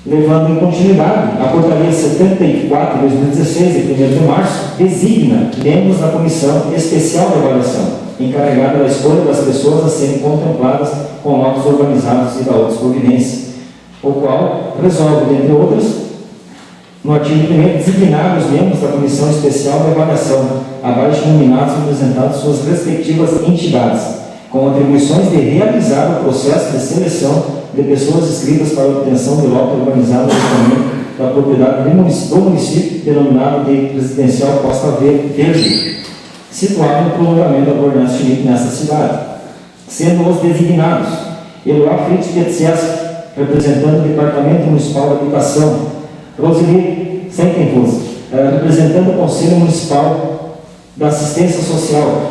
Levando em continuidade, a Portaria 74 de 2016, de 1º de março, designa membros da Comissão Especial de Avaliação, encarregada da escolha das pessoas a serem contempladas com lotes urbanizados e da outras providências, o qual resolve, dentre outras, no artigo 1º, designar os membros da Comissão Especial de Avaliação, abaixo nominados e representados suas respectivas entidades, com atribuições de realizar o processo de seleção de pessoas inscritas para a obtenção de lote urbanizado no tamanho da propriedade do município, denominado de Residencial Costa Verde, situado no prolongamento da Bornaz Schmidt nessa cidade, sendo os designados Eloá Fritz Petzesk, representando o Departamento Municipal de Habitação, Roseli Sentenfus, representando o Conselho Municipal da Assistência Social,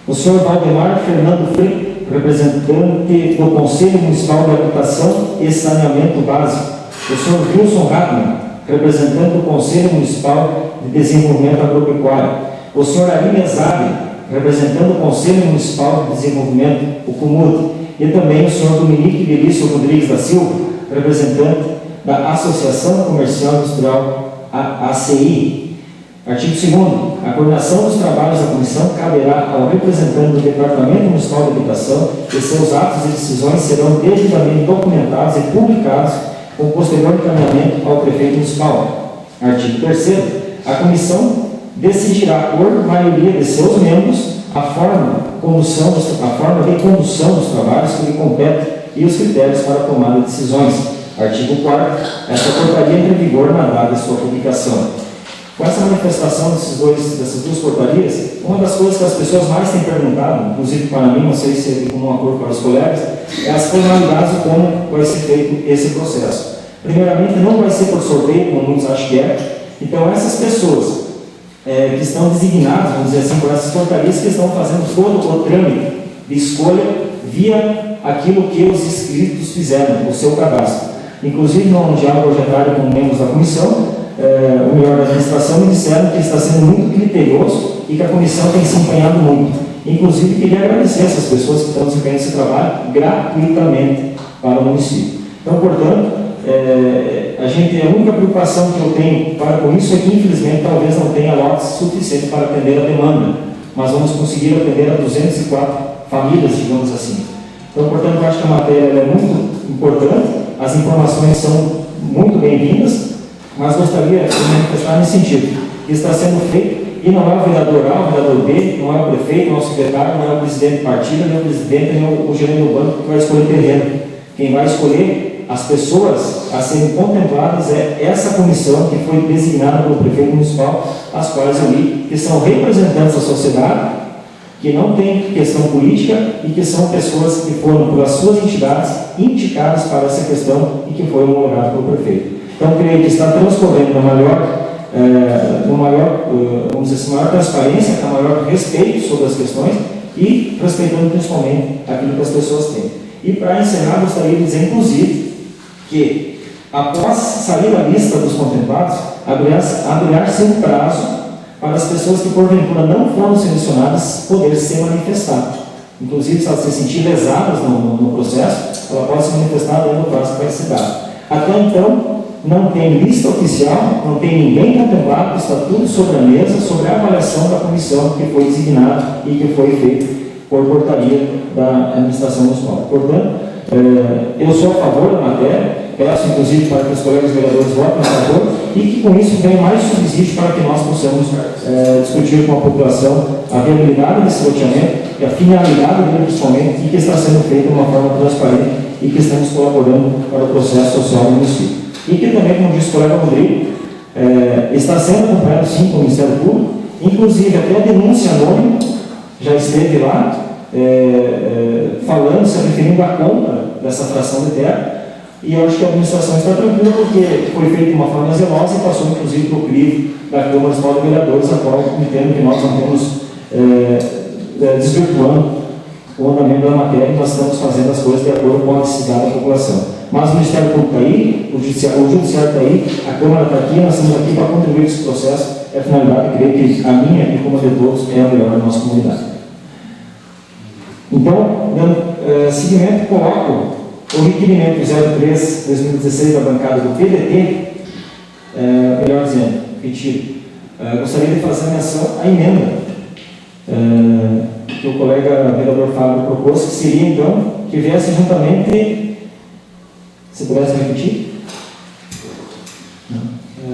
o senhor Valdemar Fernando Frick, representante do Conselho Municipal de Habitação e Saneamento Básico, o senhor Wilson Hartmann, representante do Conselho Municipal de Desenvolvimento Agropecuário, o senhor Ari Mesabi, representando o Conselho Municipal de Desenvolvimento, o CUMUT, e também o senhor Dominique Belício Rodrigues da Silva, representante da Associação Comercial Industrial, a ACI. Artigo 2º. A coordenação dos trabalhos da comissão caberá ao representante do Departamento Municipal de Habitação e seus atos e decisões serão devidamente documentados e publicados com posterior encaminhamento ao prefeito municipal. Artigo 3º. A comissão decidirá por maioria de seus membros a forma de condução dos trabalhos que lhe compete e os critérios para a tomada de decisões. Artigo 4º. Esta portaria entra em vigor na data de sua publicação. Com essa manifestação dessas duas portarias, uma das coisas que as pessoas mais têm perguntado, inclusive para mim, não sei se é de comum acordo para os colegas, é as formalidades de como vai ser feito esse processo. Primeiramente, não vai ser por sorteio, como muitos acham que é. Então, essas pessoas que estão designadas, vamos dizer assim, por essas portarias, que estão fazendo todo o trâmite de escolha via aquilo que os inscritos fizeram, o seu cadastro. Inclusive, no diálogo projetário com membros da comissão, o melhor da administração me disseram que está sendo muito criterioso e que a comissão tem se empenhado muito. Inclusive, queria agradecer essas pessoas que estão desempenhando esse trabalho gratuitamente para o município. Então, portanto, a única preocupação que eu tenho com isso é que, infelizmente, talvez não tenha lotes suficientes para atender a demanda, mas vamos conseguir atender a 204 famílias, digamos assim. Então, portanto, eu acho que a matéria é muito importante, as informações são muito bem-vindas, mas gostaria de manifestar nesse sentido, que está sendo feito, e não é o vereador A, o vereador B, não é o prefeito, não é o secretário, não é o presidente do partido, nem o presidente, nem o gerente do banco que vai escolher terreno. Quem vai escolher as pessoas a serem contempladas é essa comissão que foi designada pelo prefeito municipal, as quais eu li, que são representantes da sociedade, que não tem questão política e que são pessoas que foram, pelas suas entidades, indicadas para essa questão e que foi homologado pelo prefeito. Então, creio que está transcorrendo uma maior transparência, com maior respeito sobre as questões e respeitando principalmente aquilo que as pessoas têm. E para encerrar, gostaria de dizer, inclusive, que após sair da lista dos contemplados, abrirá-se um prazo para as pessoas que porventura não foram selecionadas poderem se manifestar. Inclusive, se elas se sentirem lesadas no processo, ela pode se manifestar dentro do prazo que vai ser dado. Até então, não tem lista oficial, não tem ninguém contemplado, está tudo sobre a mesa, sobre a avaliação da comissão que foi designada e que foi feita por portaria da administração municipal. Portanto, eu sou a favor da matéria, peço inclusive para que os colegas vereadores votem a favor e que com isso venha mais subsídio para que nós possamos discutir com a população a viabilidade desse loteamento e a finalidade dele principalmente, e que está sendo feito de uma forma transparente e que estamos colaborando para o processo social do município. E que também, como disse o colega Rodrigo, está sendo acompanhado sim com o Ministério Público, inclusive até a denúncia anônima já esteve lá, falando, se referindo à compra dessa fração de terra, e eu acho que a administração está tranquila porque foi feita de uma forma zelosa e passou inclusive para o crivo da Câmara Municipal de Vereadores, a qual entendo que nós não temos desvirtuando o andamento da matéria, nós estamos fazendo as coisas de acordo com a necessidade da população. Mas o Ministério Público está aí, o Judiciário está aí, a Câmara está aqui, nós estamos aqui para contribuir com esse processo. É a finalidade, creio que a minha e como a de todos é a melhor da nossa comunidade. Então, dando seguimento, coloco o requerimento 03/2016 da bancada do PDT, melhor dizendo, repetir, gostaria de fazer menção à emenda que o colega vereador Fábio propôs, que seria então que viesse juntamente, se pudesse repetir?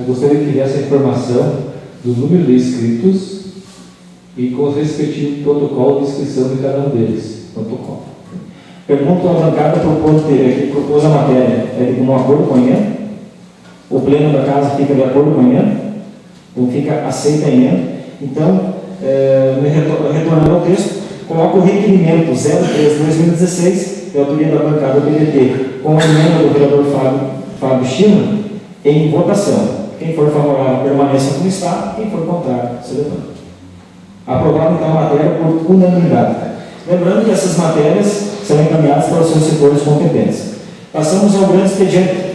Gostaria que viesse a informação do número de inscritos e com os respectivos protocolos de inscrição de cada um deles. Protocolo. Pergunto à bancada que propôs a matéria, é de um acordo com a emenda? O pleno da casa fica de acordo com a emenda? Então fica aceita a emenda. Então, retornando ao texto, coloco o requerimento 03/2016, de autoria da bancada do PDT, com a emenda do vereador Fábio China, em votação. Quem for favorável permaneça como está, quem for contrário, se levanta. Aprovado então a matéria por unanimidade. Lembrando que essas matérias serão encaminhadas para os seus setores competentes. Passamos ao grande expediente.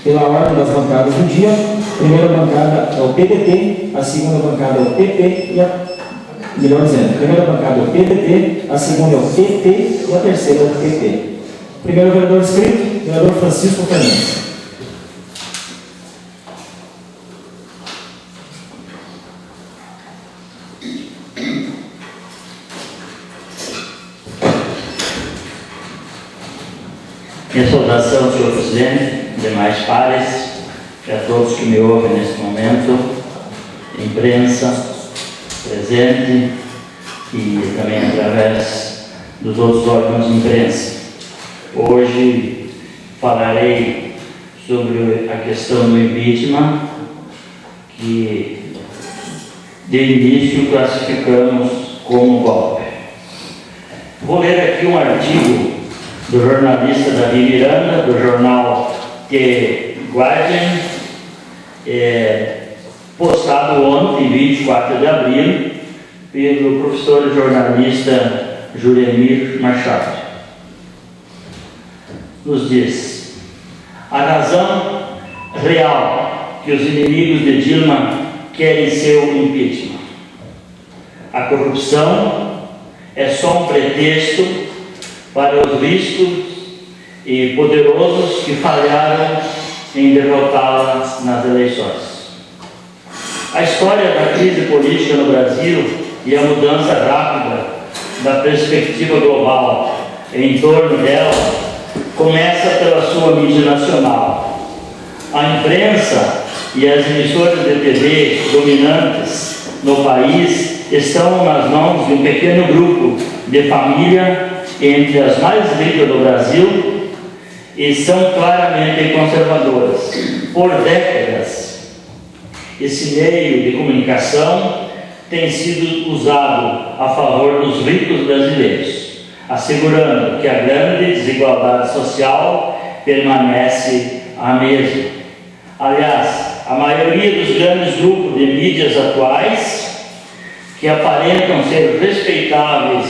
Pela ordem das bancadas do dia, a primeira bancada é o PDT, a segunda bancada é o PP e melhor dizendo, a primeira bancada é o PDT, a segunda é o PT e a terceira é o PP. Primeiro vereador inscrito, vereador Francisco Fernandes. Minha saudação, senhor presidente, demais pares, e a todos que me ouvem neste momento, imprensa presente e também através dos outros órgãos de imprensa. Hoje falarei sobre a questão do impeachment, que de início classificamos como golpe. Vou ler aqui um artigo do jornalista Davi Miranda, do jornal The Guardian, postado ontem, 24 de abril, pelo professor e jornalista Juremir Machado. Nos diz: a razão real que os inimigos de Dilma querem seu impeachment. A corrupção é só um pretexto para os ricos e poderosos que falharam em derrotá-la nas eleições. A história da crise política no Brasil e a mudança rápida da perspectiva global em torno dela começa pela sua mídia nacional. A imprensa e as emissoras de TV dominantes no país estão nas mãos de um pequeno grupo de família entre as mais ricas do Brasil e são claramente conservadoras. Por décadas, esse meio de comunicação tem sido usado a favor dos ricos brasileiros, assegurando que a grande desigualdade social permanece a mesma. Aliás, a maioria dos grandes grupos de mídias atuais, que aparentam ser respeitáveis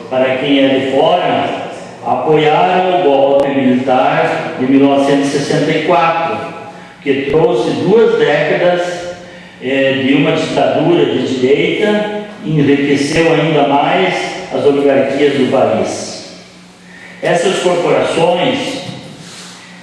para quem é de fora, apoiaram o golpe militar de 1964, que trouxe 2 décadas de uma ditadura de direita e enriqueceu ainda mais as oligarquias do país. Essas corporações,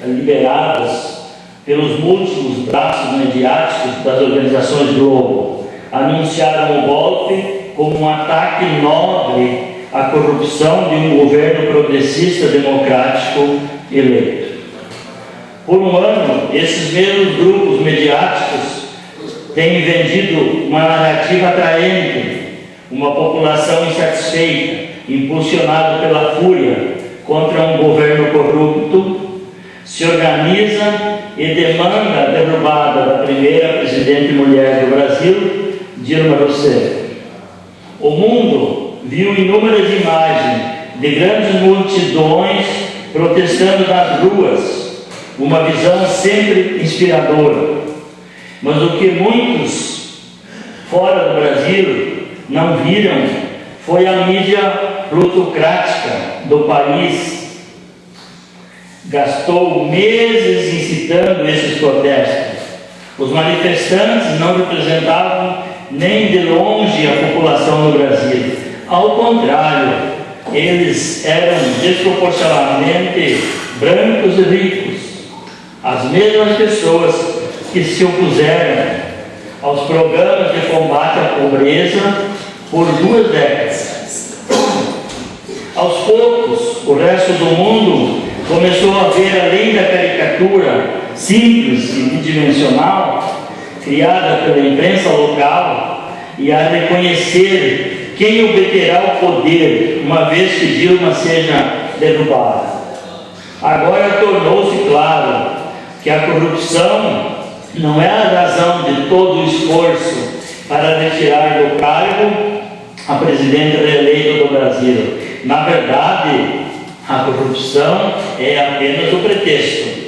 lideradas pelos múltiplos braços mediáticos das organizações Globo, anunciaram o golpe como um ataque nobre à corrupção de um governo progressista democrático eleito. Por um ano, esses mesmos grupos mediáticos têm vendido uma narrativa atraente, uma população insatisfeita, impulsionada pela fúria contra um governo corrupto, se organiza e demanda a derrubada da primeira presidente mulher do Brasil, Dilma Rousseff. O mundo viu inúmeras imagens de grandes multidões protestando nas ruas, uma visão sempre inspiradora. Mas o que muitos fora do Brasil não viram foi a mídia plutocrática do país. Gastou meses incitando esses protestos. Os manifestantes não representavam nem de longe a população do Brasil. Ao contrário, eles eram desproporcionalmente brancos e ricos. As mesmas pessoas que se opuseram aos programas de combate à pobreza por 2 décadas. Aos poucos, o resto do mundo começou a ver, além da caricatura simples e bidimensional criada pela imprensa local, e a reconhecer quem obterá o poder uma vez que Dilma seja derrubada. Agora tornou-se claro que a corrupção não é a razão de todo o esforço para retirar do cargo a presidente reeleita do Brasil. Na verdade, a corrupção é apenas o pretexto.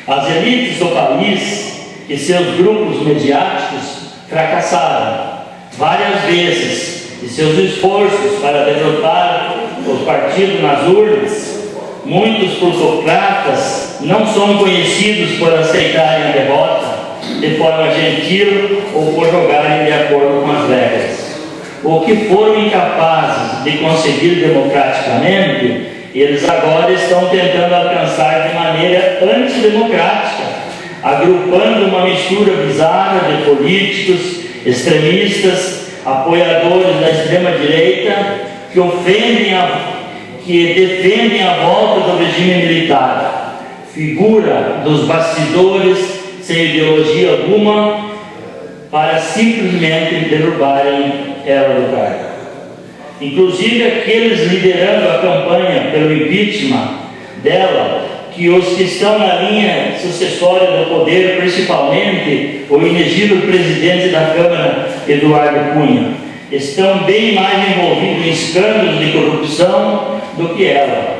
As elites do país e seus grupos mediáticos fracassaram várias vezes e seus esforços para derrotar os partidos nas urnas. Muitos plutocratas não são conhecidos por aceitarem a derrota de forma gentil ou por jogarem de acordo com as regras. O que foram incapazes de conseguir democraticamente, eles agora estão tentando alcançar de maneira antidemocrática, agrupando uma mistura bizarra de políticos, extremistas, apoiadores da extrema-direita, que defendem a volta do regime militar, figura dos bastidores sem ideologia alguma, para simplesmente derrubarem ela do cargo. Inclusive aqueles liderando a campanha pelo impeachment dela, que os que estão na linha sucessória do poder, principalmente o inelegível presidente da Câmara, Eduardo Cunha, estão bem mais envolvidos em escândalos de corrupção do que ela.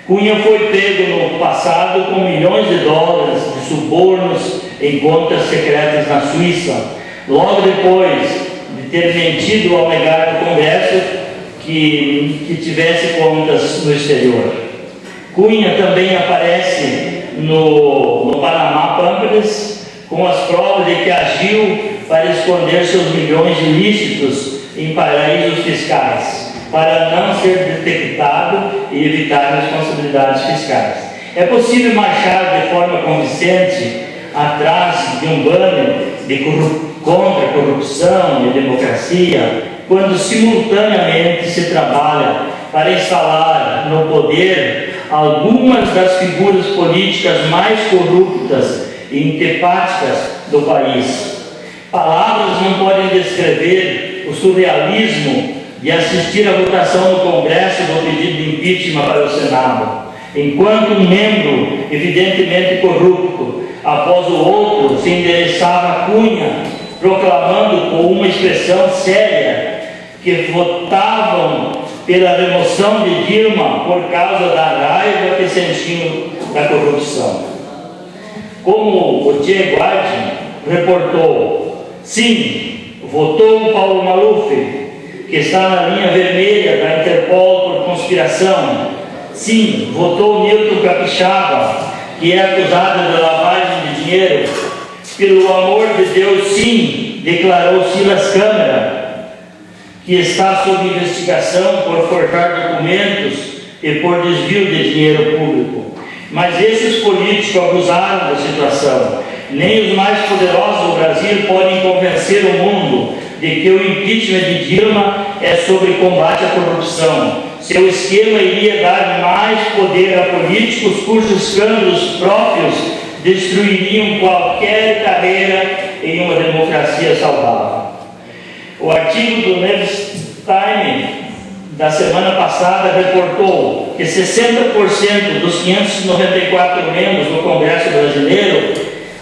Cunha foi pego no passado com milhões de dólares de subornos em contas secretas na Suíça, logo depois de ter mentido ao negar no Congresso que tivesse contas no exterior. Cunha também aparece no Panama Papers com as provas de que agiu para esconder seus milhões ilícitos em paraísos fiscais, para não ser detectado e evitar responsabilidades fiscais. É possível marchar de forma convincente atrás de um banner contra a corrupção e a democracia, quando simultaneamente se trabalha para instalar no poder algumas das figuras políticas mais corruptas e antipáticas do país. Palavras não podem descrever o surrealismo de assistir à votação no Congresso do pedido de impeachment para o Senado, enquanto um membro evidentemente corrupto, após o outro, se endereçava a Cunha, proclamando com uma expressão séria que votavam pela remoção de Dilma por causa da raiva que sentiam da corrupção. Como o Diego Guardi reportou, sim, votou o Paulo Maluf, que está na linha vermelha da Interpol por conspiração. Sim, votou Nilton Capixaba, que é acusado de lavagem de dinheiro. Pelo amor de Deus, sim, declarou Silas Câmara, que está sob investigação por forjar documentos e por desvio de dinheiro público. Mas esses políticos abusaram da situação. Nem os mais poderosos do Brasil podem convencer o mundo de que o impeachment de Dilma é sobre combate à corrupção. seu esquema iria dar mais poder a políticos cujos escândalos próprios destruiriam qualquer carreira em uma democracia saudável. O artigo do Neves Time da semana passada reportou que 60% dos 594 membros do Congresso brasileiro,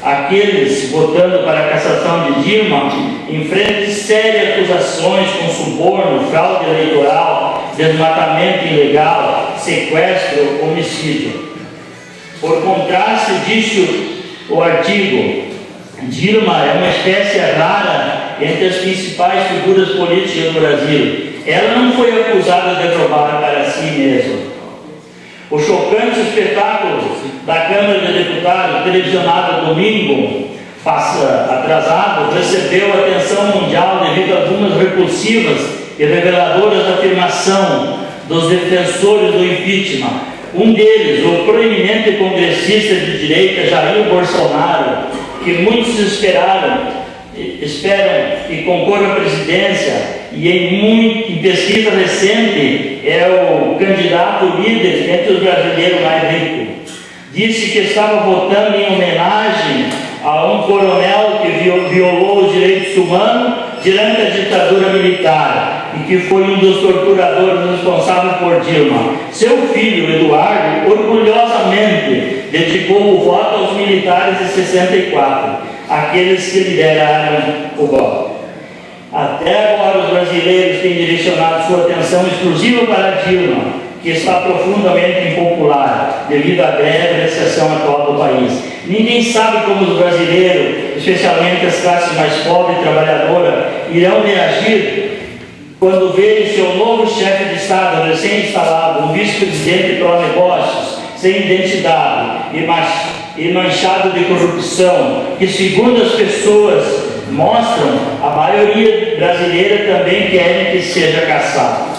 aqueles votando para a cassação de Dilma, enfrentam sérias acusações com suborno, fraude eleitoral, desmatamento ilegal, sequestro, homicídio. Por contraste, disse o artigo, Dilma é uma espécie rara entre as principais figuras políticas do Brasil. Ela não foi acusada de roubar para si mesma. O chocante espetáculo da Câmara de Deputados, televisionado domingo atrasado, recebeu atenção mundial devido a algumas repulsivas e reveladoras afirmações dos defensores do impeachment. Um deles, o proeminente congressista de direita Jair Bolsonaro, que muitos esperam que concorra à presidência e em pesquisa recente é o candidato líder entre os brasileiros mais ricos. Disse que estava votando em homenagem a um coronel que violou os direitos humanos durante a ditadura militar e que foi um dos torturadores responsáveis por Dilma. Seu filho, Eduardo, orgulhosamente dedicou o voto aos militares de 64, aqueles que lideraram o golpe. Até agora os brasileiros têm direcionado sua atenção exclusiva para Dilma, que está profundamente impopular devido à greve e recessão atual do país. Ninguém sabe como os brasileiros, especialmente as classes mais pobres e trabalhadoras, irão reagir quando verem seu novo chefe de Estado recém-instalado, um vice-presidente pró-negócios, sem identidade e manchado de corrupção, que, segundo as pessoas mostram, a maioria brasileira também quer que seja caçado.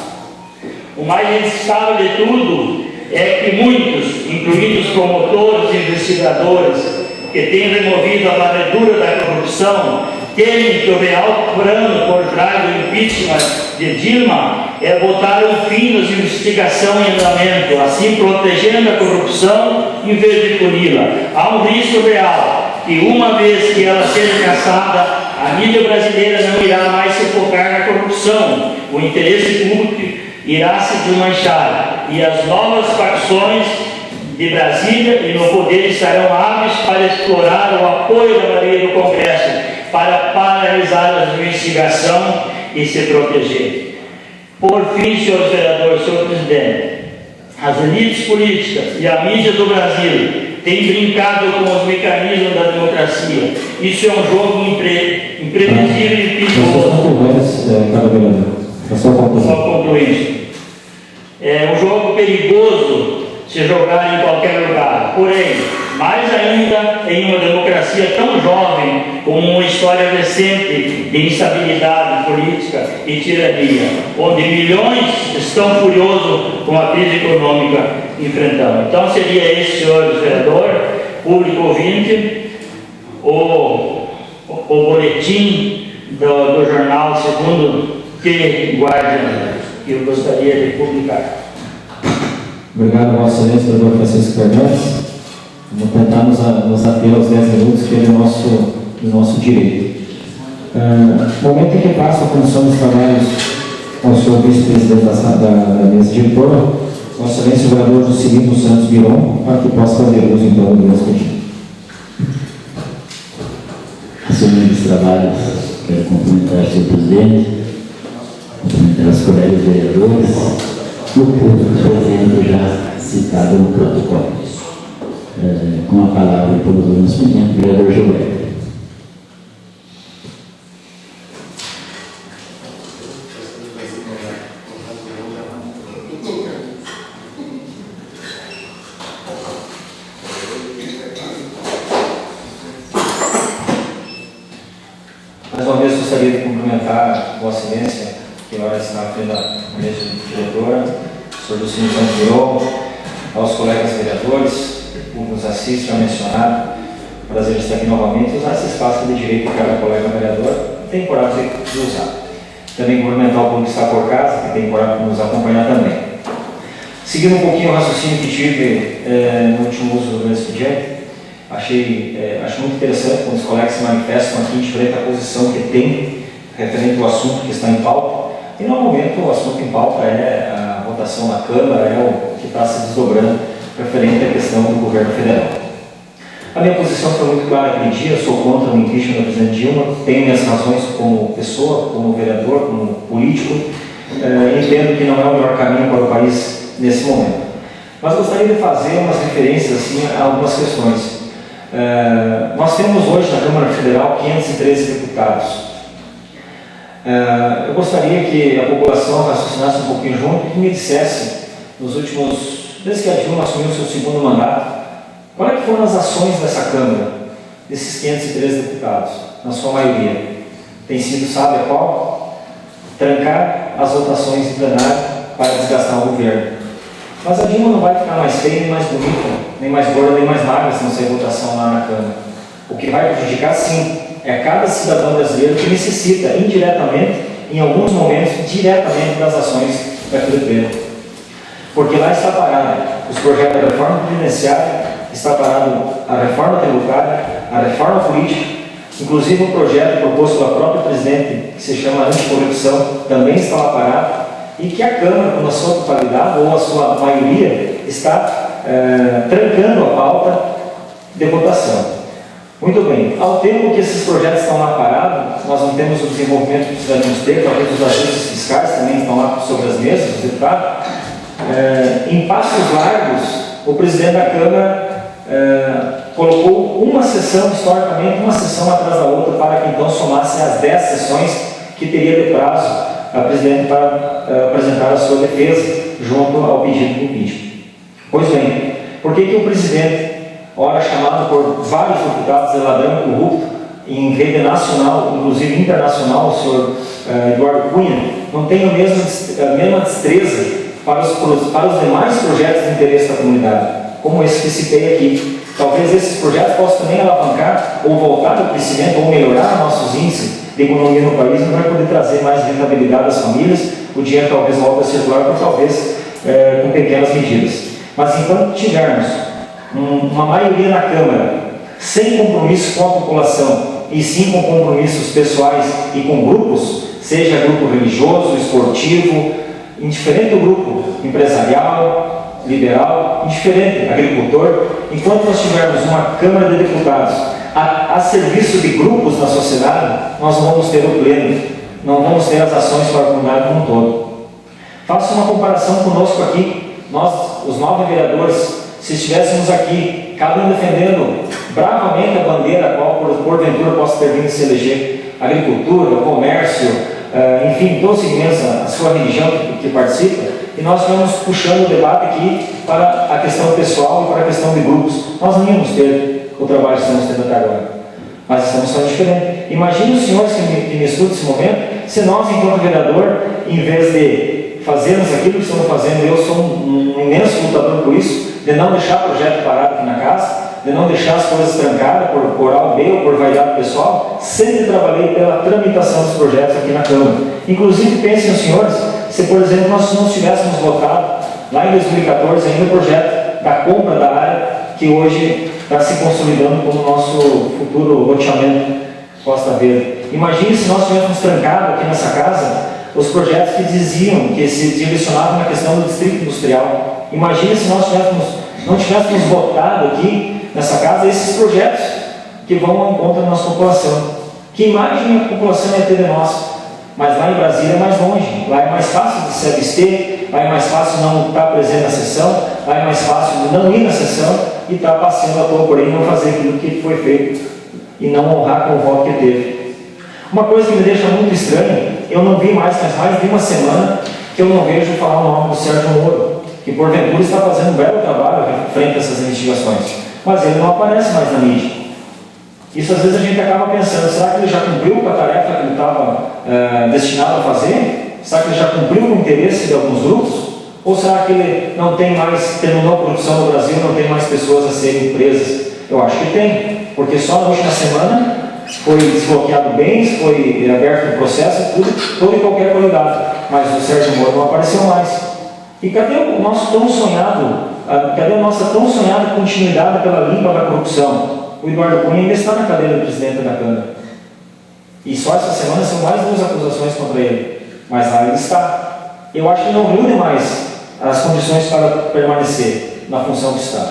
O mais instável de tudo é que muitos, incluindo os promotores e investigadores, que têm removido a varredura da corrupção, temem que o real plano por trás do impeachment de Dilma é botar um fim nas investigações em andamento, assim protegendo a corrupção em vez de puni-la. Há um risco real que, uma vez que ela seja caçada, a mídia brasileira não irá mais se focar na corrupção. O interesse público irá se desmanchar e as novas facções de Brasília e no poder estarão hábeis para explorar o apoio da maioria do Congresso para paralisar a investigação e se proteger. Por fim, senhores vereadores, senhor presidente, as elites políticas e a mídia do Brasil têm brincado com os mecanismos da democracia. Isso é um jogo imprevisível e perigoso. Só concluindo. É um jogo perigoso se jogar em qualquer lugar. Porém, mais ainda em uma democracia tão jovem, com uma história recente de instabilidade política e tirania, onde milhões estão furiosos com a crise econômica enfrentando. Então seria esse, senhores vereadores, público ouvinte, o boletim do jornal Segundo que Guardian, que eu gostaria de publicar. Obrigado, Vossa Excelência, vereador Francisco Fernandes. Vamos tentar nos ater aos 10 minutos, que é do nosso direito. No momento em que passa a condução dos trabalhos com o senhor vice-presidente da mesa diretora, Vossa Excelência, o vereador Juscelino Santos Biron, para que possa fazer uso então do mesmo pedido. Senhor dos Trabalhos, quero cumprimentar o senhor presidente, cumprimentar os colegas vereadores e o público presente já citado no protocolo. Com a palavra, por nos pedindo, o vereador Joel. Mais uma vez gostaria de cumprimentar Vossa Excelência, que agora está à frente da mesa diretora, o senhor Juscelino Santos Biron, aos colegas vereadores, o que nos assiste, já mencionado, prazer estar aqui novamente, usar esse espaço de direito que cada colega vereador tem coragem de usar. Também cumprimentar o público que está por casa, que tem coragem de nos acompanhar também. Seguindo um pouquinho o raciocínio que tive no último uso do meu expediente, acho muito interessante quando os colegas se manifestam aqui diferente da posição que tem referente ao assunto que está em pauta. E no momento o assunto em pauta é a votação na Câmara, é o que está se desdobrando referente à questão do governo federal. A minha posição foi muito clara aquele dia, eu sou contra o impeachment da presidente Dilma, tenho minhas razões como pessoa, como vereador, como político, entendo que não é o melhor caminho para o país nesse momento. Mas gostaria de fazer umas referências assim, a algumas questões. Nós temos hoje na Câmara Federal 513 deputados. Eu gostaria que a população raciocinasse um pouquinho junto e me dissesse, desde que a Dilma assumiu o seu segundo mandato, quais foram as ações dessa Câmara, desses 513 deputados, na sua maioria? Tem sido, sabe qual? Trancar as votações em plenário para desgastar o governo. Mas a Dilma não vai ficar mais feia, nem mais bonita, nem mais gorda, nem mais magra se não sair votação lá na Câmara. O que vai prejudicar, sim, é cada cidadão brasileiro que necessita, indiretamente, em alguns momentos, diretamente das ações daquele pleno. Porque lá está parado os projetos da reforma previdenciária, está parado a reforma tributária, a reforma política, inclusive um projeto proposto pela própria presidente, que se chama anticorrupção, também está lá parado, e que a Câmara, com a sua totalidade, ou a sua maioria, está trancando a pauta de votação. Muito bem, ao tempo que esses projetos estão lá parados, nós não temos o desenvolvimento que precisamos ter, talvez os ajustes fiscais também estão lá sobre as mesas, os deputados. Em passos largos, o presidente da Câmara colocou uma sessão, historicamente, uma sessão atrás da outra, para que então somasse as 10 sessões que teria de prazo a presidente para apresentar a sua defesa junto ao pedido de impeachment. Pois bem, por que o presidente, ora chamado por vários deputados de ladrão corrupto, em rede nacional, inclusive internacional, o senhor Eduardo Cunha, não tem a mesma destreza para os demais projetos de interesse da comunidade, como esse que citei aqui? Talvez esses projetos possam também alavancar ou voltar ao crescimento ou melhorar nossos índices de economia no país, não vai poder trazer mais rentabilidade às famílias, o dinheiro talvez volte a circular, ou talvez com pequenas medidas. Mas enquanto tivermos uma maioria na Câmara sem compromisso com a população, e sim com compromissos pessoais e com grupos, seja grupo religioso, esportivo, indiferente do grupo empresarial, liberal, indiferente, agricultor, enquanto nós tivermos uma Câmara de Deputados a serviço de grupos na sociedade, nós não vamos ter o pleno, não vamos ter as ações para a comunidade como um todo. Faça uma comparação conosco aqui, nós, os 9 vereadores, se estivéssemos aqui, cada um defendendo bravamente a bandeira a qual porventura possa ter vindo se eleger, agricultura, comércio, enfim, todos os segmentos, a sua religião que participa, e nós vamos puxando o debate aqui para a questão pessoal e para a questão de grupos. Nós não íamos ter o trabalho que estamos tendo até agora, mas estamos fazendo diferente. Imagine os senhores que me escutam nesse momento, se nós, enquanto vereador, em vez de fazermos aquilo que estamos fazendo, eu sou um imenso lutador por isso, de não deixar o projeto parado aqui na casa, de não deixar as coisas trancadas por A ou B ou por vaidade pessoal, sempre trabalhei pela tramitação dos projetos aqui na Câmara. Inclusive, pensem os senhores, se por exemplo nós não tivéssemos votado lá em 2014 ainda o projeto da compra da área que hoje está se consolidando como nosso futuro loteamento Costa Verde. Imagine se nós tivéssemos trancado aqui nessa casa os projetos que diziam, que se direcionavam na questão do distrito industrial. Imagine se nós não tivéssemos votado aqui nessa casa esses projetos que vão ao encontro da nossa população. Que imagem a população ia ter de nós? Mas lá em Brasília é mais longe, lá é mais fácil de se abster, lá é mais fácil não estar presente na sessão, lá é mais fácil não ir na sessão e estar passeando à toa por aí, não fazer aquilo que foi feito e não honrar com o voto que teve. Uma coisa que me deixa muito estranha, eu não vi mais, mas mais de uma semana que eu não vejo falar o nome do Sérgio Moro, que porventura está fazendo um belo trabalho frente a essas investigações, mas ele não aparece mais na mídia. Isso às vezes a gente acaba pensando, será que ele já cumpriu com a tarefa que ele estava destinado a fazer? Será que ele já cumpriu com o interesse de alguns grupos? Ou será que ele não tem mais, terminou a corrupção no Brasil, não tem mais pessoas a serem presas? Eu acho que tem, porque só na última semana foi desbloqueado bens, foi aberto o processo, toda e qualquer qualidade, mas o Sérgio Moro não apareceu mais. E cadê o nosso tão sonhado, cadê a nossa tão sonhada continuidade pela limpa da corrupção? O Eduardo Cunha ainda está na cadeira do presidente da Câmara. E só essa semana são mais 2 acusações contra ele. Mas lá ele está. Eu acho que não reúne mais as condições para permanecer na função que está.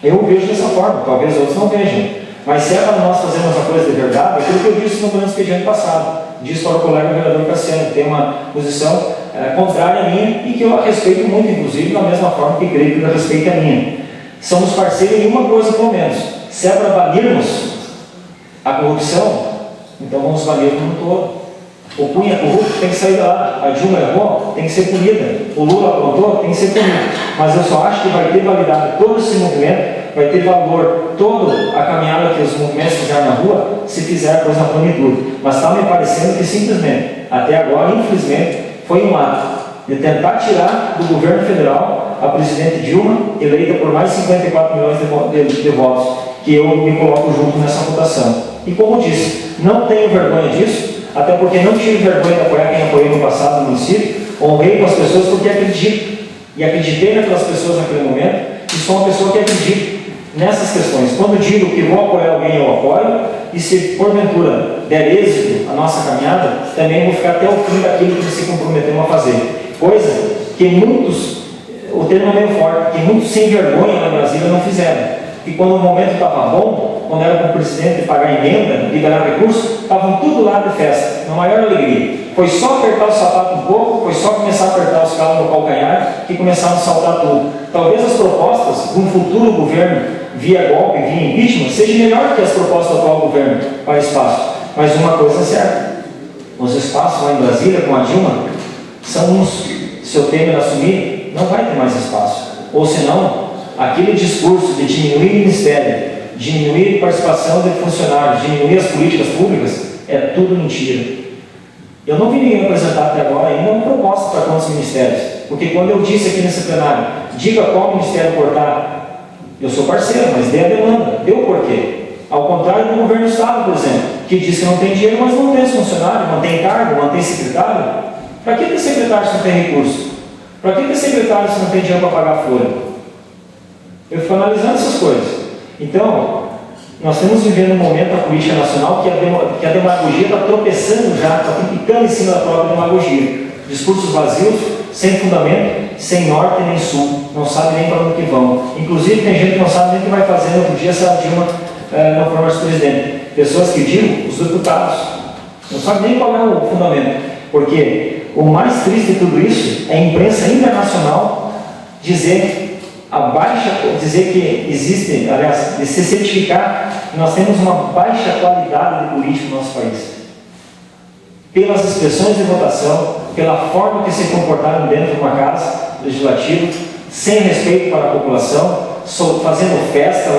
Eu vejo dessa forma, talvez outros não vejam. Mas se é para nós fazermos a coisa de verdade, aquilo que eu disse no plano expediente passado, disse para o colega vereador Cassiano, que tem uma posição contrária à minha e que eu respeito muito, inclusive, da mesma forma que creio que ele respeita a minha. Somos parceiros em uma coisa, pelo menos. Se é para banirmos a corrupção, então vamos banir como um todo. O Cunha é corrupto, tem que sair de lá. A Dilma errou, tem que ser punida. O Lula aprontou, tem que ser punido. Mas eu só acho que vai ter validade todo esse movimento, vai ter valor toda a caminhada que os movimentos fizeram na rua, se fizer a coisa na plenitude. Mas está me parecendo que simplesmente, até agora, infelizmente, foi um ato de tentar tirar do governo federal a presidente Dilma, eleita por mais de 54 milhões de votos, que eu me coloco junto nessa votação. E como disse, não tenho vergonha disso, até porque não tive vergonha de apoiar quem apoiei no passado no município, honrei com as pessoas porque acredito. E acreditei naquelas pessoas naquele momento, e sou uma pessoa que acredita nessas questões. Quando digo que vou apoiar alguém, eu apoio, e se porventura der êxito a nossa caminhada, também vou ficar até o fim daquilo que se comprometeram a fazer. Coisa que muitos, o termo é meio forte, que muitos sem vergonha na Brasília não fizeram. E quando o momento estava bom, quando era para o presidente pagar emenda, liberar recursos, estavam tudo lá de festa, na maior alegria. Foi só apertar o sapato um pouco, foi só começar a apertar os calos no calcanhar, que começaram a saltar tudo. Talvez as propostas de um futuro governo via golpe, via impeachment, sejam melhor que as propostas do atual governo para espaço. Mas uma coisa é certa, os espaços lá em Brasília, com a Dilma, são uns, se o Temer assumir, não vai ter mais espaço. Ou senão, aquele discurso de diminuir o ministério, diminuir a participação de funcionários, diminuir as políticas públicas, é tudo mentira. Eu não vi ninguém apresentar até agora ainda uma proposta para quantos ministérios. Porque quando eu disse aqui nesse plenário, diga qual ministério cortar, eu sou parceiro, mas dê a demanda, dê o porquê. Ao contrário do governo do Estado, por exemplo, que diz que não tem dinheiro, mas não tem os funcionários, não tem cargo, não tem secretário. Para que ter secretário se não tem recurso? Para que ter secretário se não tem dinheiro para pagar a folha? Eu fico analisando essas coisas. Então, nós estamos vivendo um momento da política nacional que a demagogia está tropeçando já, está picando em cima da própria demagogia. Discursos vazios, sem fundamento, sem norte nem sul, não sabe nem para onde que vão. Inclusive, tem gente que não sabe nem o que vai fazer no outro dia se a Dilma não for mais presidente. Pessoas que digam, os deputados, não sabem nem qual é o fundamento. Porque o mais triste de tudo isso é a imprensa internacional dizer que existe, aliás, de se certificar que nós temos uma baixa qualidade de política no nosso país. Pelas expressões de votação, pela forma que se comportaram dentro de uma casa legislativa, sem respeito para a população, fazendo festa,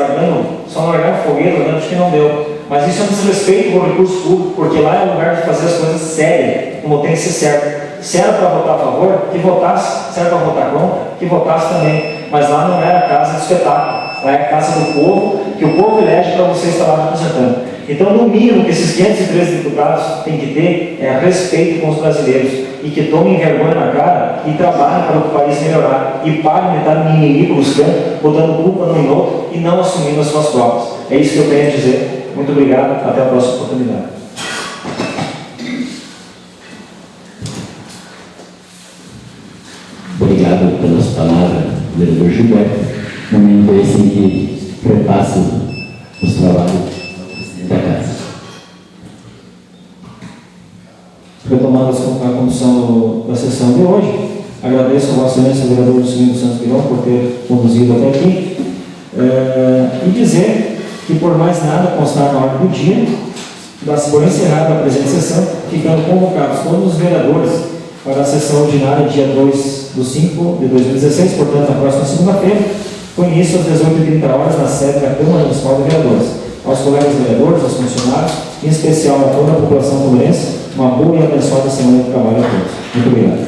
só largando fogueira, largando, acho que não deu. Mas isso é um desrespeito com o recurso público, porque lá é o lugar de fazer as coisas sérias, como tem que ser certo. Se era para votar a favor, que votasse. Se era para votar contra, que votasse também. Mas lá não era a casa de espetáculo, lá é a casa do povo, que o povo elege para você estar lá representando. Então, no mínimo que esses 513 deputados têm que ter é respeito com os brasileiros e que tomem vergonha na cara e trabalhem para o país melhorar e parem de estar mimimi buscando, botando culpa no outro e não assumindo as suas próprias. É isso que eu tenho a dizer. Muito obrigado, até a próxima oportunidade. Obrigado pelas palavras, vereador Gilberto. Momento esse que repasso os trabalhos da casa. Retomando a condução da sessão de hoje, agradeço a Vossa Excelência, vereador Domingos Santos Guirão, por ter conduzido até aqui, e dizer que, por mais nada, constar na ordem do dia, dá-se por encerrada a presente sessão, ficando convocados todos os vereadores para a sessão ordinária, dia 2/5/2016, portanto, na próxima segunda-feira, com início às 18h30 na sede da Câmara Municipal de Vereadores. Aos colegas vereadores, aos funcionários, em especial a toda a população fluminense, uma boa e abençoada semana de trabalho a todos. Muito obrigado.